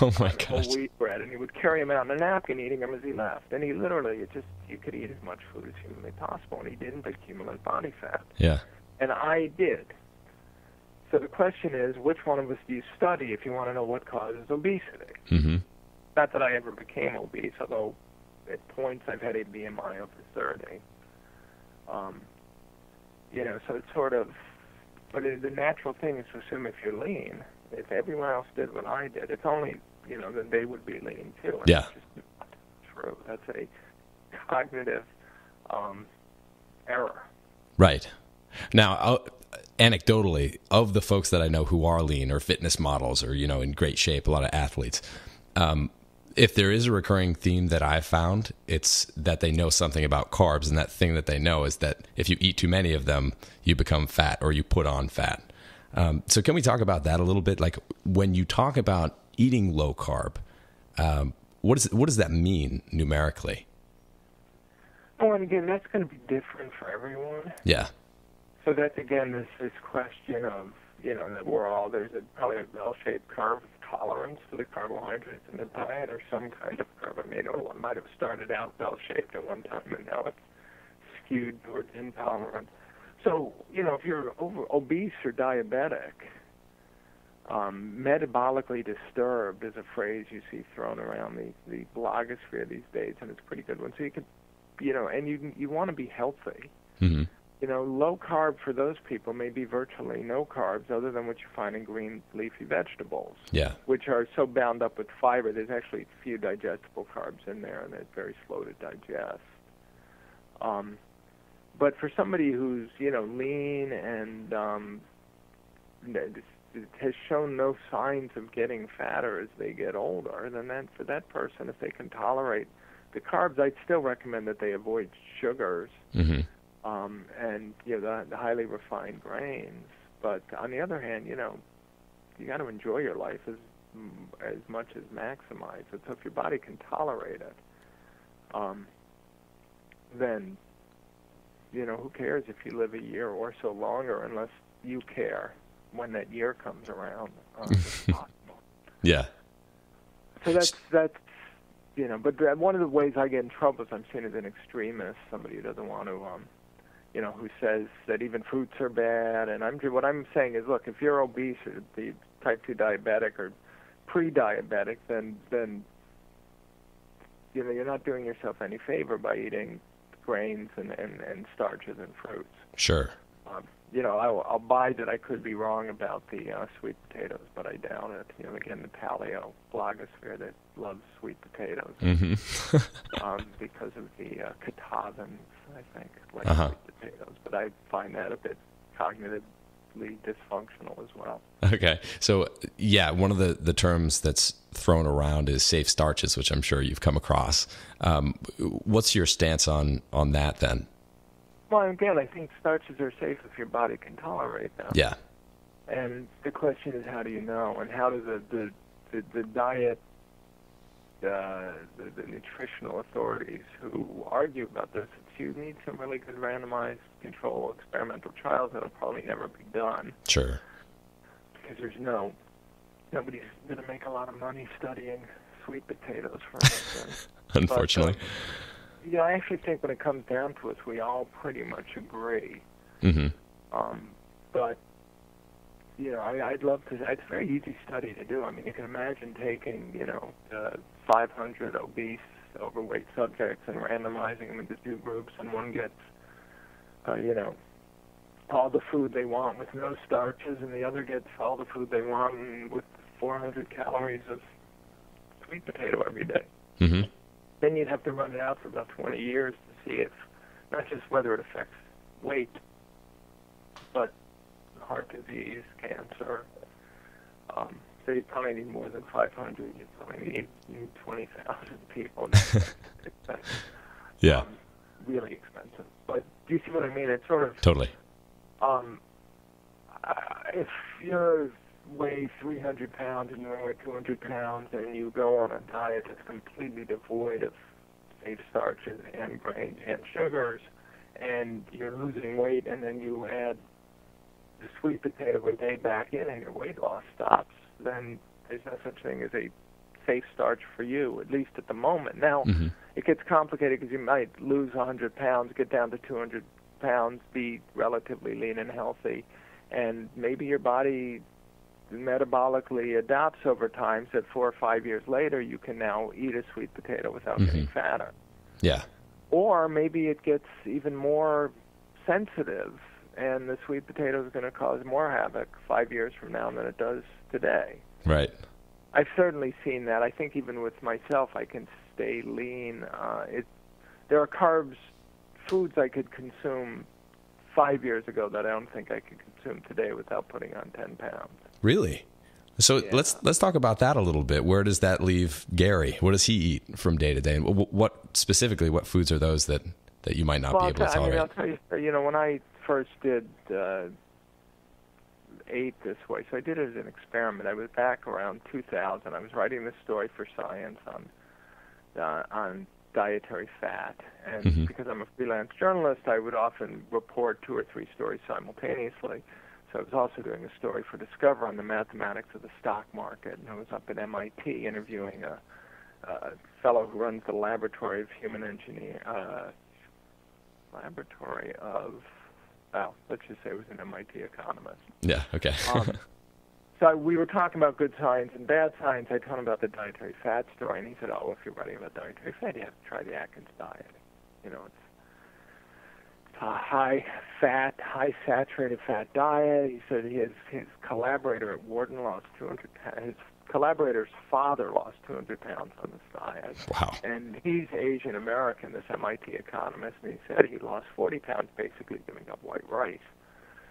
Oh my gosh. Whole wheat bread, and he would carry them out in a napkin, eating them as he left. And he literally, you could eat as much food as humanly possible, and he didn't accumulate body fat. Yeah. And I did. So the question is, which one of us do you study if you want to know what causes obesity? Mm-hmm. Not that I ever became obese, although at points I've had a BMI over 30. You know, so it's sort of, but the natural thing is to assume if you're lean, if everyone else did what I did, it's only, you know, that they would be lean too. And Yeah. That's just not true. That's a cognitive error. Right. Now, anecdotally, of the folks that I know who are lean or fitness models or, you know, in great shape, a lot of athletes, if there is a recurring theme that I've found, it's that they know something about carbs, and that thing that they know is that if you eat too many of them, you become fat or you put on fat. So can we talk about that a little bit? Like when you talk about eating low carb, what does that mean numerically? Oh, and again, that's going to be different for everyone. Yeah. So that's, again, this question of, you know, that there's probably a bell-shaped curve of tolerance to the carbohydrates in the diet, or some kind of curve. I mean, it might have started out bell-shaped at one time, and now it's skewed towards intolerance. So, you know, if you're obese or diabetic, metabolically disturbed is a phrase you see thrown around the blogosphere these days, and it's a pretty good one. So you could, you know, and you want to be healthy. Mm-hmm. You know, low carb for those people may be virtually no carbs other than what you find in green leafy vegetables, Yeah. which are so bound up with fiber. There's actually few digestible carbs in there, and they're very slow to digest. But for somebody who's, you know, lean and has shown no signs of getting fatter as they get older, then for that person, if they can tolerate the carbs, I'd still recommend that they avoid sugars. Mm-hmm. And, you know, the highly refined grains. But on the other hand, you know, you got to enjoy your life as much as maximize it. So if your body can tolerate it, then, you know, who cares if you live a year or so longer, unless you care when that year comes around. It's possible. Yeah. So that's you know, but one of the ways I get in trouble is I'm seen as an extremist, somebody who doesn't want to, you know, who says that even fruits are bad. And what I'm saying is, look, if you're obese or the type 2 diabetic or pre-diabetic, then you know, you're not doing yourself any favor by eating grains and starches and fruits. Sure. You know, I'll buy that I could be wrong about the sweet potatoes, but I doubt it. You know, again, the paleo blogosphere that loves sweet potatoes because of the catavins, I think, like sweet potatoes. But I find that a bit cognitively dysfunctional as well. Okay. So, yeah, one of the terms that's thrown around is safe starches, which I'm sure you've come across. What's your stance on that then? Well, again, I think starches are safe if your body can tolerate them. Yeah. And the question is, how do you know? And how does the diet, the nutritional authorities who argue about this, you need some really good randomized control experimental trials that'll probably never be done. Sure. Because nobody's going to make a lot of money studying sweet potatoes, for instance. Unfortunately. But, you know, I actually think when it comes down to it, we all pretty much agree. Mm-hmm. But, you know, I'd love to. It's a very easy study to do. I mean, you can imagine taking, you know, 500 obese, overweight subjects and randomizing them into 2 groups, and one gets, you know, all the food they want with no starches, and the other gets all the food they want with 400 calories of sweet potato every day. Mm-hmm. Then you'd have to run it out for about 20 years to see if, not just whether it affects weight, but heart disease, cancer. So you probably need more than 500. You probably need 20,000 people. Yeah. Really expensive. But do you see what I mean? It's sort of... Totally. If you weigh 300 pounds and you weigh 200 pounds and you go on a diet that's completely devoid of safe starches and grains and sugars, and you're losing weight, and then you add the sweet potato a day back in and your weight loss stops, then there's no such thing as a safe starch for you, at least at the moment. Now, it gets complicated because you might lose 100 pounds, get down to 200 pounds, be relatively lean and healthy, and maybe your body metabolically adapts over time, so that 4 or 5 years later you can now eat a sweet potato without getting fatter. Yeah. Or maybe it gets even more sensitive, and the sweet potato is going to cause more havoc 5 years from now than it does today. Right. I've certainly seen that. I think even with myself, I can stay lean. There are carbs, foods I could consume 5 years ago that I don't think I could consume today without putting on 10 pounds. Really? So Yeah. let's talk about that a little bit. Where does that leave Gary? What does he eat from day to day? And what specifically, what foods are those that you might not be able to tolerate? I'll tell you, when I first ate this way, so I did it as an experiment. I was back around 2000. I was writing this story for Science on dietary fat, and because I'm a freelance journalist, I would often report 2 or 3 stories simultaneously. So I was also doing a story for Discover on the mathematics of the stock market, and I was up at MIT interviewing a fellow who runs the laboratory of human engineering, let's just say it was an MIT economist. Yeah, okay. So we were talking about good science and bad science. I told him about the dietary fat story, and he said, if you're writing about dietary fat, you have to try the Atkins diet. It's a high-fat, high-saturated fat diet. He said his collaborator at Wharton lost 200 pounds. His collaborator's father lost 200 pounds on this diet. Wow. And he's Asian American, this MIT economist, and he said he lost 40 pounds basically giving up white rice.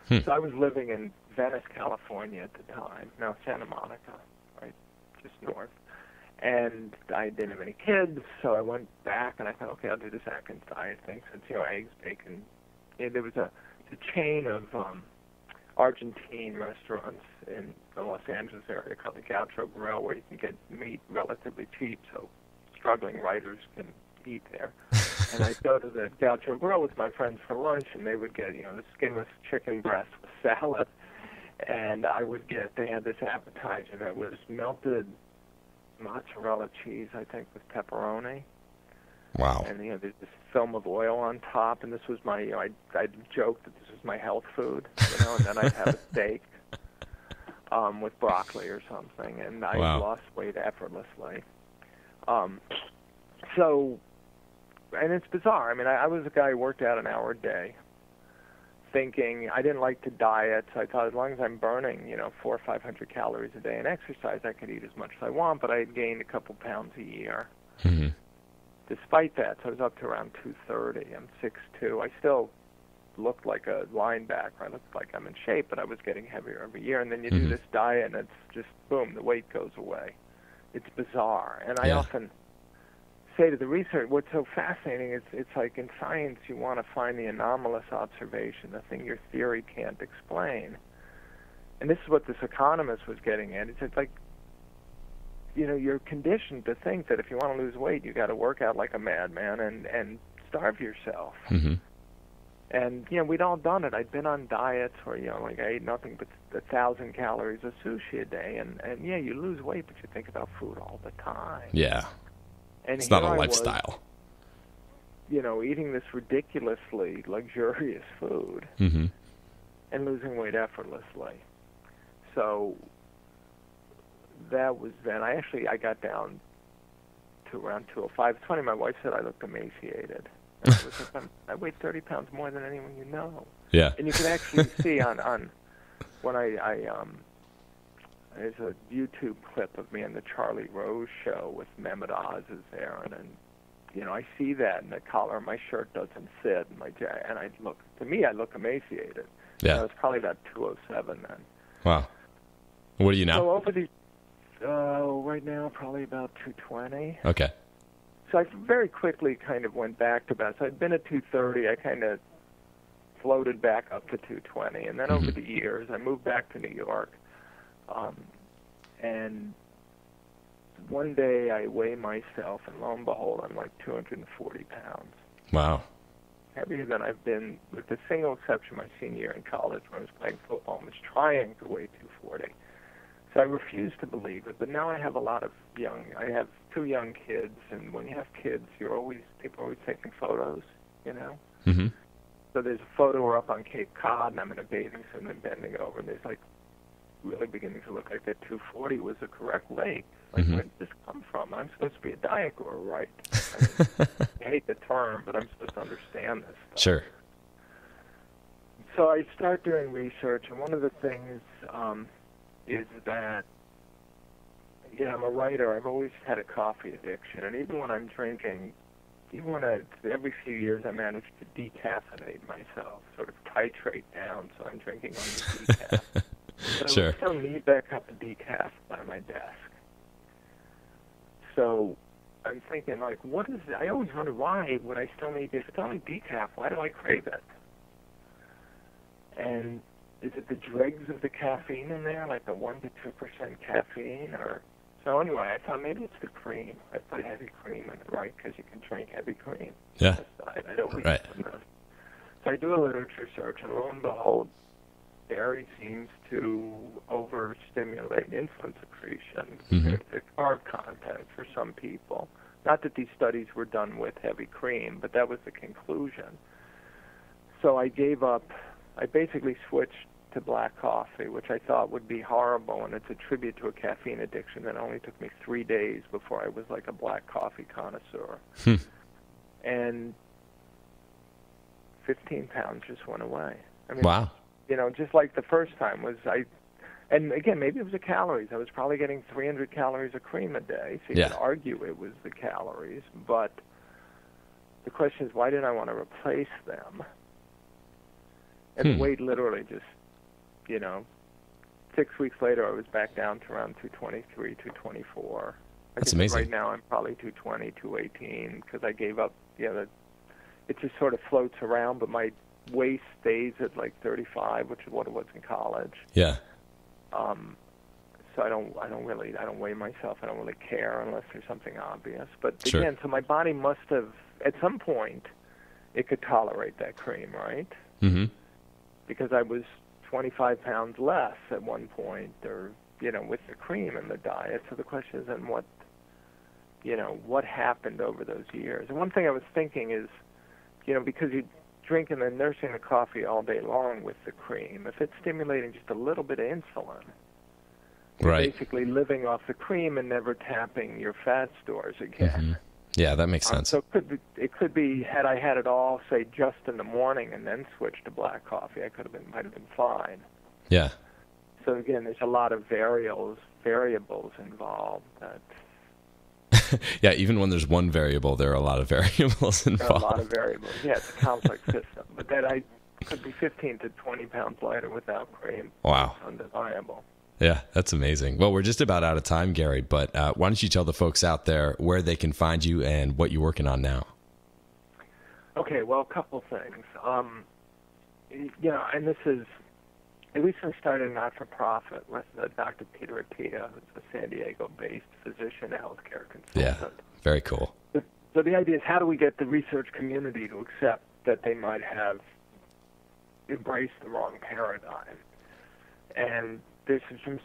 So I was living in Venice, California at the time, now Santa Monica, right, just north. And I didn't have any kids, so I went back and I thought, okay, I'll do this Atkins diet thing since, eggs, bacon. There was a chain of Argentine restaurants in the Los Angeles area called the Gaucho Grill, where you can get meat relatively cheap, so struggling writers can eat there. And I'd go to the Gaucho Grill with my friends for lunch, and they would get, the skinless chicken breast with salad. And they had this appetizer that was melted mozzarella cheese, I think, with pepperoni. Wow. And, there's this film of oil on top, and this was my, I'd joke that this was my health food, and then I'd have a steak with broccoli or something, and I lost weight effortlessly. And it's bizarre. I was a guy who worked out an hour a day, thinking I didn't like to diet, so I thought as long as I'm burning, 400 or 500 calories a day in exercise, I could eat as much as I want, but I had gained a couple pounds a year. Despite that, so I was up to around 230. I'm 6'2". I still looked like a linebacker. I looked like I'm in shape, but I was getting heavier every year. And then you do this diet, and it's just, boom, the weight goes away. It's bizarre. And I often say to the research, what's so fascinating is it's like in science you want to find the anomalous observation, the thing your theory can't explain. And this is what this economist was getting at. It's like, you're conditioned to think that if you want to lose weight, you got to work out like a madman and starve yourself. And, we'd all done it. I'd been on diets where, I ate nothing but 1,000 calories of sushi a day. And you lose weight, but you think about food all the time. Yeah. And it's not a lifestyle. Eating this ridiculously luxurious food and losing weight effortlessly. So that was then. I got down to around 205. It's funny, my wife said I looked emaciated. And I was like, I weighed 30 pounds more than anyone you know. Yeah. And you can actually see on when there's a YouTube clip of me on the Charlie Rose show with Mehmet Oz is there, and then, you know, I see that, and the collar of my shirt doesn't fit, and I look emaciated. Yeah. I was probably about 207 then. Wow. What are you now? So over the right now probably about 220. Okay. So I very quickly kind of went back to that. So I'd been at 230. I kind of floated back up to 220, and then over the years I moved back to New York. And one day I weigh myself, and lo and behold, I'm like 240 pounds. Wow. Heavier than I've been, with the single exception my senior year in college when I was playing football and was trying to weigh 240. So I refused to believe it, but now I have I have 2 young kids, and when you have kids, people are always taking photos, you know? Mm-hmm. So there's a photo we're up on Cape Cod, and I'm in a bathing suit and bending over, and there's like really beginning to look like that 240 was the correct weight. Like, where did this come from? I'm supposed to be a diet guru, right? I hate the term, but I'm supposed to understand this stuff. Sure. So I start doing research, and one of the things is that, you know, I'm a writer. I've always had a coffee addiction, and even when I'm drinking, every few years I manage to decaffeinate myself, sort of titrate down, so I'm drinking only decaf. But Sure. I would still need that cup of decaf by my desk. So I'm thinking, like, what is it? I always wonder, why would I still need this? If it's only decaf, why do I crave it? And is it the dregs of the caffeine in there, like the 1% to 2% caffeine? So anyway, I thought maybe it's the cream. I put heavy cream in it, right, because you can drink heavy cream. Yeah. I don't eat Right. enough. So I do a literature search, and lo and behold, dairy seems to overstimulate insulin secretion compared to carb content for some people. Not that these studies were done with heavy cream, but that was the conclusion. So I basically switched to black coffee, which I thought would be horrible, and it's a tribute to a caffeine addiction that only took me 3 days before I was like a black coffee connoisseur. And 15 pounds just went away. I mean, wow. You know, just like the first time and again, maybe it was the calories. I was probably getting 300 calories of cream a day, so you could argue it was the calories. But the question is, why did I want to replace them? And the weight literally just, you know, 6 weeks later, I was back down to around 223, 224. That's amazing. Right now, I'm probably 220, 218, because I gave up, it just sort of floats around, but my waist stays at like 35, which is what it was in college. Yeah. So I don't weigh myself. I don't really care unless there's something obvious. But Sure. again, so my body must have, at some point, it could tolerate that cream, right? Mm-hmm. Because I was 25 pounds less at one point, or, with the cream in the diet. So the question is then what happened over those years? And one thing I was thinking is, because you drinking and nursing the coffee all day long with the cream, if it's stimulating just a little bit of insulin, you're basically living off the cream and never tapping your fat stores again. Mm-hmm. Yeah, that makes sense. So it could be had I had it all, say, just in the morning and then switched to black coffee, might have been fine. Yeah. So again, there's a lot of variables involved. Yeah, even when there's one variable, there are a lot of variables involved. There are a lot of variables. Yeah, it's a complex system. But that I could be 15 to 20 pounds lighter without cream. Wow. It's undeniable. Yeah, that's amazing. Well, we're just about out of time, Gary, but why don't you tell the folks out there where they can find you and what you're working on now? Okay, well, a couple things. And this is, at least I started a not-for-profit with Dr. Peter Attia, who's a San Diego-based physician, healthcare consultant. Yeah, very cool. So the idea is, how do we get the research community to accept that they might have embraced the wrong paradigm? And there's some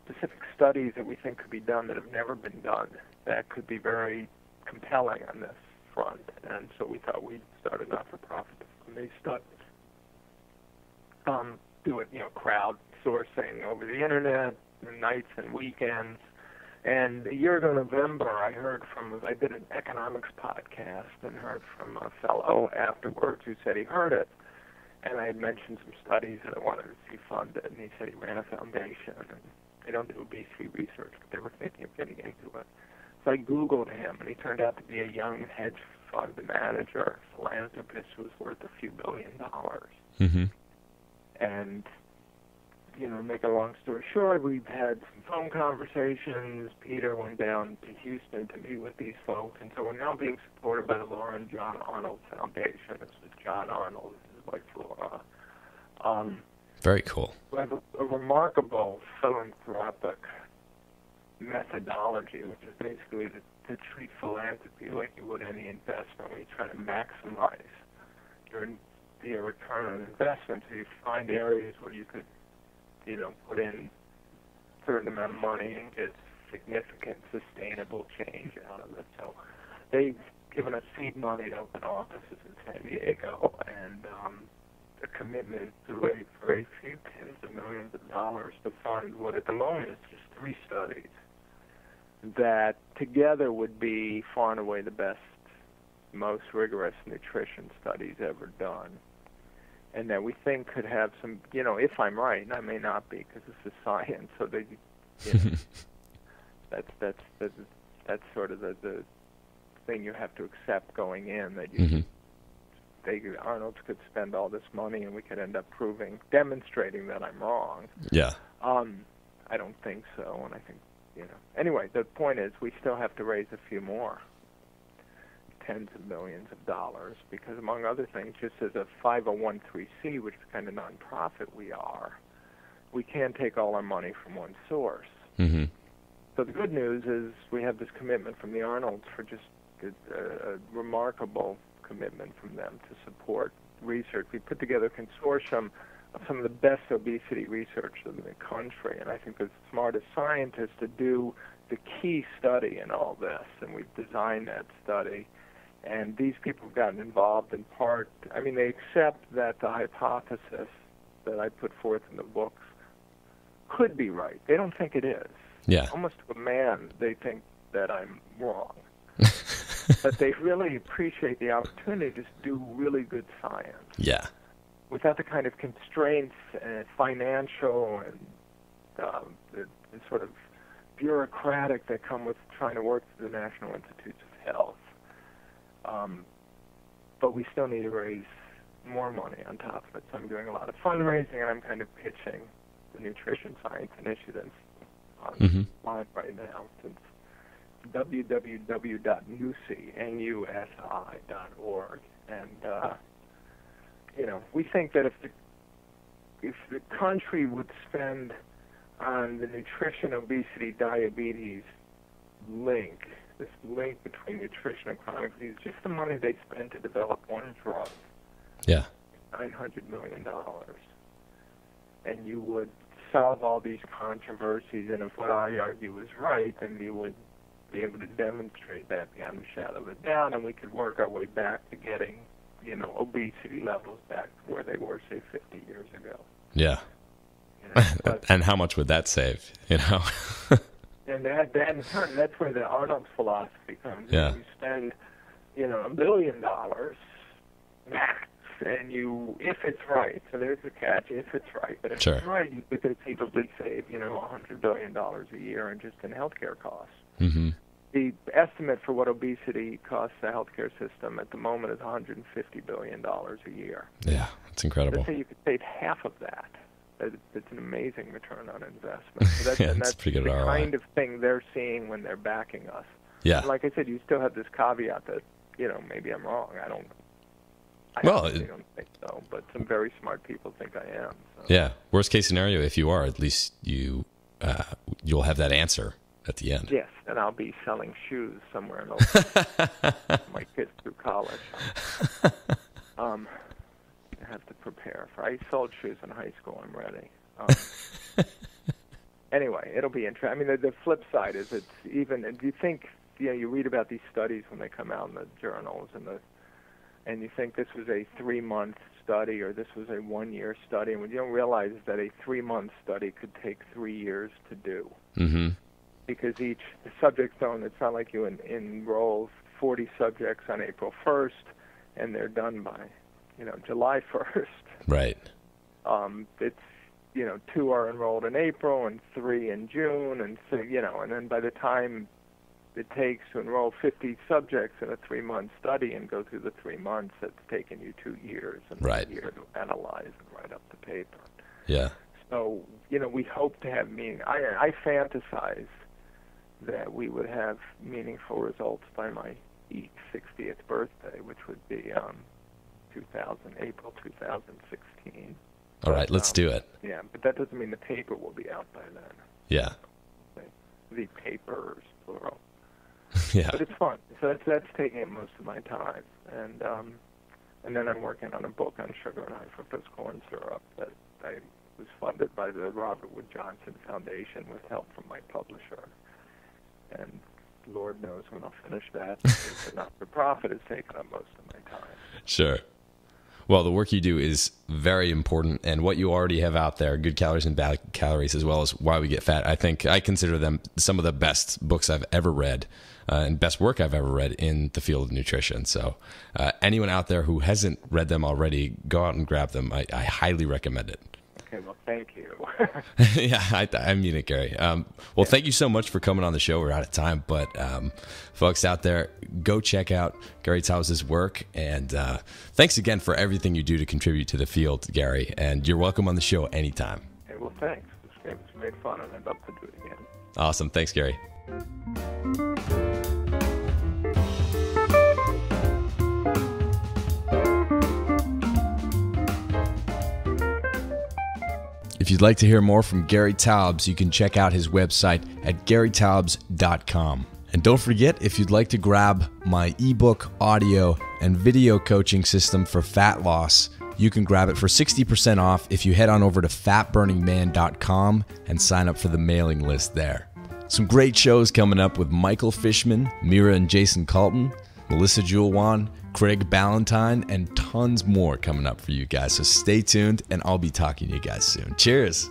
specific studies that we think could be done that have never been done that could be very compelling on this front. And so we thought we'd start a not-for-profit from these studies. Do it, crowdsourcing over the internet, nights and weekends, And a year ago, November, I did an economics podcast and heard from a fellow afterwards who said he heard it. And I had mentioned some studies that I wanted to see funded, and he said he ran a foundation, and they don't do obesity research, but they were thinking of getting into it. So I Googled him, and he turned out to be a young hedge fund manager, philanthropist who was worth a few $1 billion. Mm-hmm. And, make a long story short, we've had some phone conversations. Peter went down to Houston to meet with these folks, and so we're now being supported by the Laura and John Arnold Foundation. This is John Arnold, this is his wife Laura. Very cool. We have a remarkable philanthropic methodology, which is basically to treat philanthropy like you would any investment, where you try to maximize your return on investment. So you find areas where you could, put in a certain amount of money and get significant, sustainable change out of it. So they've given us seed money to open offices in San Diego, and a commitment to raise for a few tens of millions of dollars to fund what at the moment is just 3 studies that together would be far and away the best, most rigorous nutrition studies ever done. And that we think could have some, if I'm right, and I may not be because this is science, so they, that's sort of the thing you have to accept going in, that Arnold's could spend all this money and we could end up demonstrating that I'm wrong. Yeah. I don't think so, and I think, Anyway, the point is we still have to raise a few more tens of millions of dollars because, among other things, just as a 501(c), which is the kind of nonprofit we are, we can't take all our money from one source. Mm-hmm. So the good news is we have this commitment from the Arnolds for just a remarkable commitment from them to support research. We put together a consortium of some of the best obesity researchers in the country, and I think the smartest scientists to do the key study in all this, and we've designed that study. And these people have gotten involved in part, they accept that the hypothesis that I put forth in the books could be right. They don't think it is. Yeah. Almost to a man, they think that I'm wrong. But they really appreciate the opportunity to do really good science. Yeah. Without the kind of constraints, financial and the sort of bureaucratic that come with trying to work for the National Institutes of Health. But we still need to raise more money on top of it. So I'm doing a lot of fundraising, and I'm kind of pitching the nutrition science initiatives online right now. It's www.nusi.org. And, we think that if the country would spend on the nutrition, obesity, diabetes link, this link between nutrition and chronic disease, just the money they spend to develop one drug, yeah, $900 million, and you would solve all these controversies, and if what I argue is right, then you would be able to demonstrate that beyond a shadow of a doubt, and we could work our way back to getting, obesity levels back to where they were, say, 50 years ago. Yeah. And how much would that save, And in turn, that's where the Arnold's philosophy comes. Yeah. You spend, $1 billion max, and if it's right, so there's the catch, if it's right, but if Sure. it's right, you could conceivably save, $100 billion a year in just in healthcare costs. Mm-hmm. The estimate for what obesity costs the healthcare system at the moment is $150 billion a year. Yeah, that's incredible. Let's say you could save half of that. It's an amazing return on investment. So that's pretty good the ROI. kind of thing they're seeing when they're backing us. Yeah. And like I said, you still have this caveat that, maybe I'm wrong. I don't think so, but some very smart people think I am. So. Yeah. Worst case scenario, if you are, at least you'll have that answer at the end. Yes, and I'll be selling shoes somewhere in Oklahoma. My kids through college. I have to prepare for. I sold shoes in high school. I'm ready. Anyway, it'll be interesting. The flip side is it's even. Do you think you read about these studies when they come out in the journals and you think this was a 3-month study or this was a 1-year study, and what you don't realize is that a 3-month study could take 3 years to do. Mm-hmm. because each subject zone, it's not like you enroll 40 subjects on April 1st and they're done by, July 1st. Right. It's, 2 are enrolled in April and 3 in June, and so, and then by the time it takes to enroll 50 subjects in a 3-month study and go through the 3 months, it's taken you 2 years and right. a year to analyze and write up the paper. Yeah. So, we hope to have meaning. I fantasize that we would have meaningful results by my 60th birthday, which would be April 2016. All right, let's do it. Yeah, but that doesn't mean the paper will be out by then. Yeah. The papers, plural. Yeah. But it's fun. So that's taking up most of my time. And then I'm working on a book on sugar and high-fructose corn syrup that I was funded by the Robert Wood Johnson Foundation with help from my publisher. And Lord knows when I'll finish that. The not-for-profit has taken up most of my time. Sure. Well, the work you do is very important, and what you already have out there, Good Calories and Bad Calories, as well as Why We Get Fat, I consider them some of the best books I've ever read and best work I've ever read in the field of nutrition. So anyone out there who hasn't read them already, go out and grab them. I highly recommend it. Okay, well, thank you. Yeah, I mean it, Gary. Well, thank you so much for coming on the show. We're out of time, but folks out there, go check out Gary Taubes' work, and thanks again for everything you do to contribute to the field, Gary, and you're welcome on the show anytime. Okay, well, thanks. This game was made fun, and I'd love to do it again. Awesome. Thanks, Gary. If you'd like to hear more from Gary Taubes, you can check out his website at garytaubes.com. And don't forget, if you'd like to grab my ebook, audio, and video coaching system for fat loss, you can grab it for 60% off if you head on over to fatburningman.com and sign up for the mailing list there. Some great shows coming up with Michael Fishman, Mira and Jason Colton, Melissa Julwan, Craig Ballantyne, and tons more coming up for you guys. So stay tuned, and I'll be talking to you guys soon. Cheers.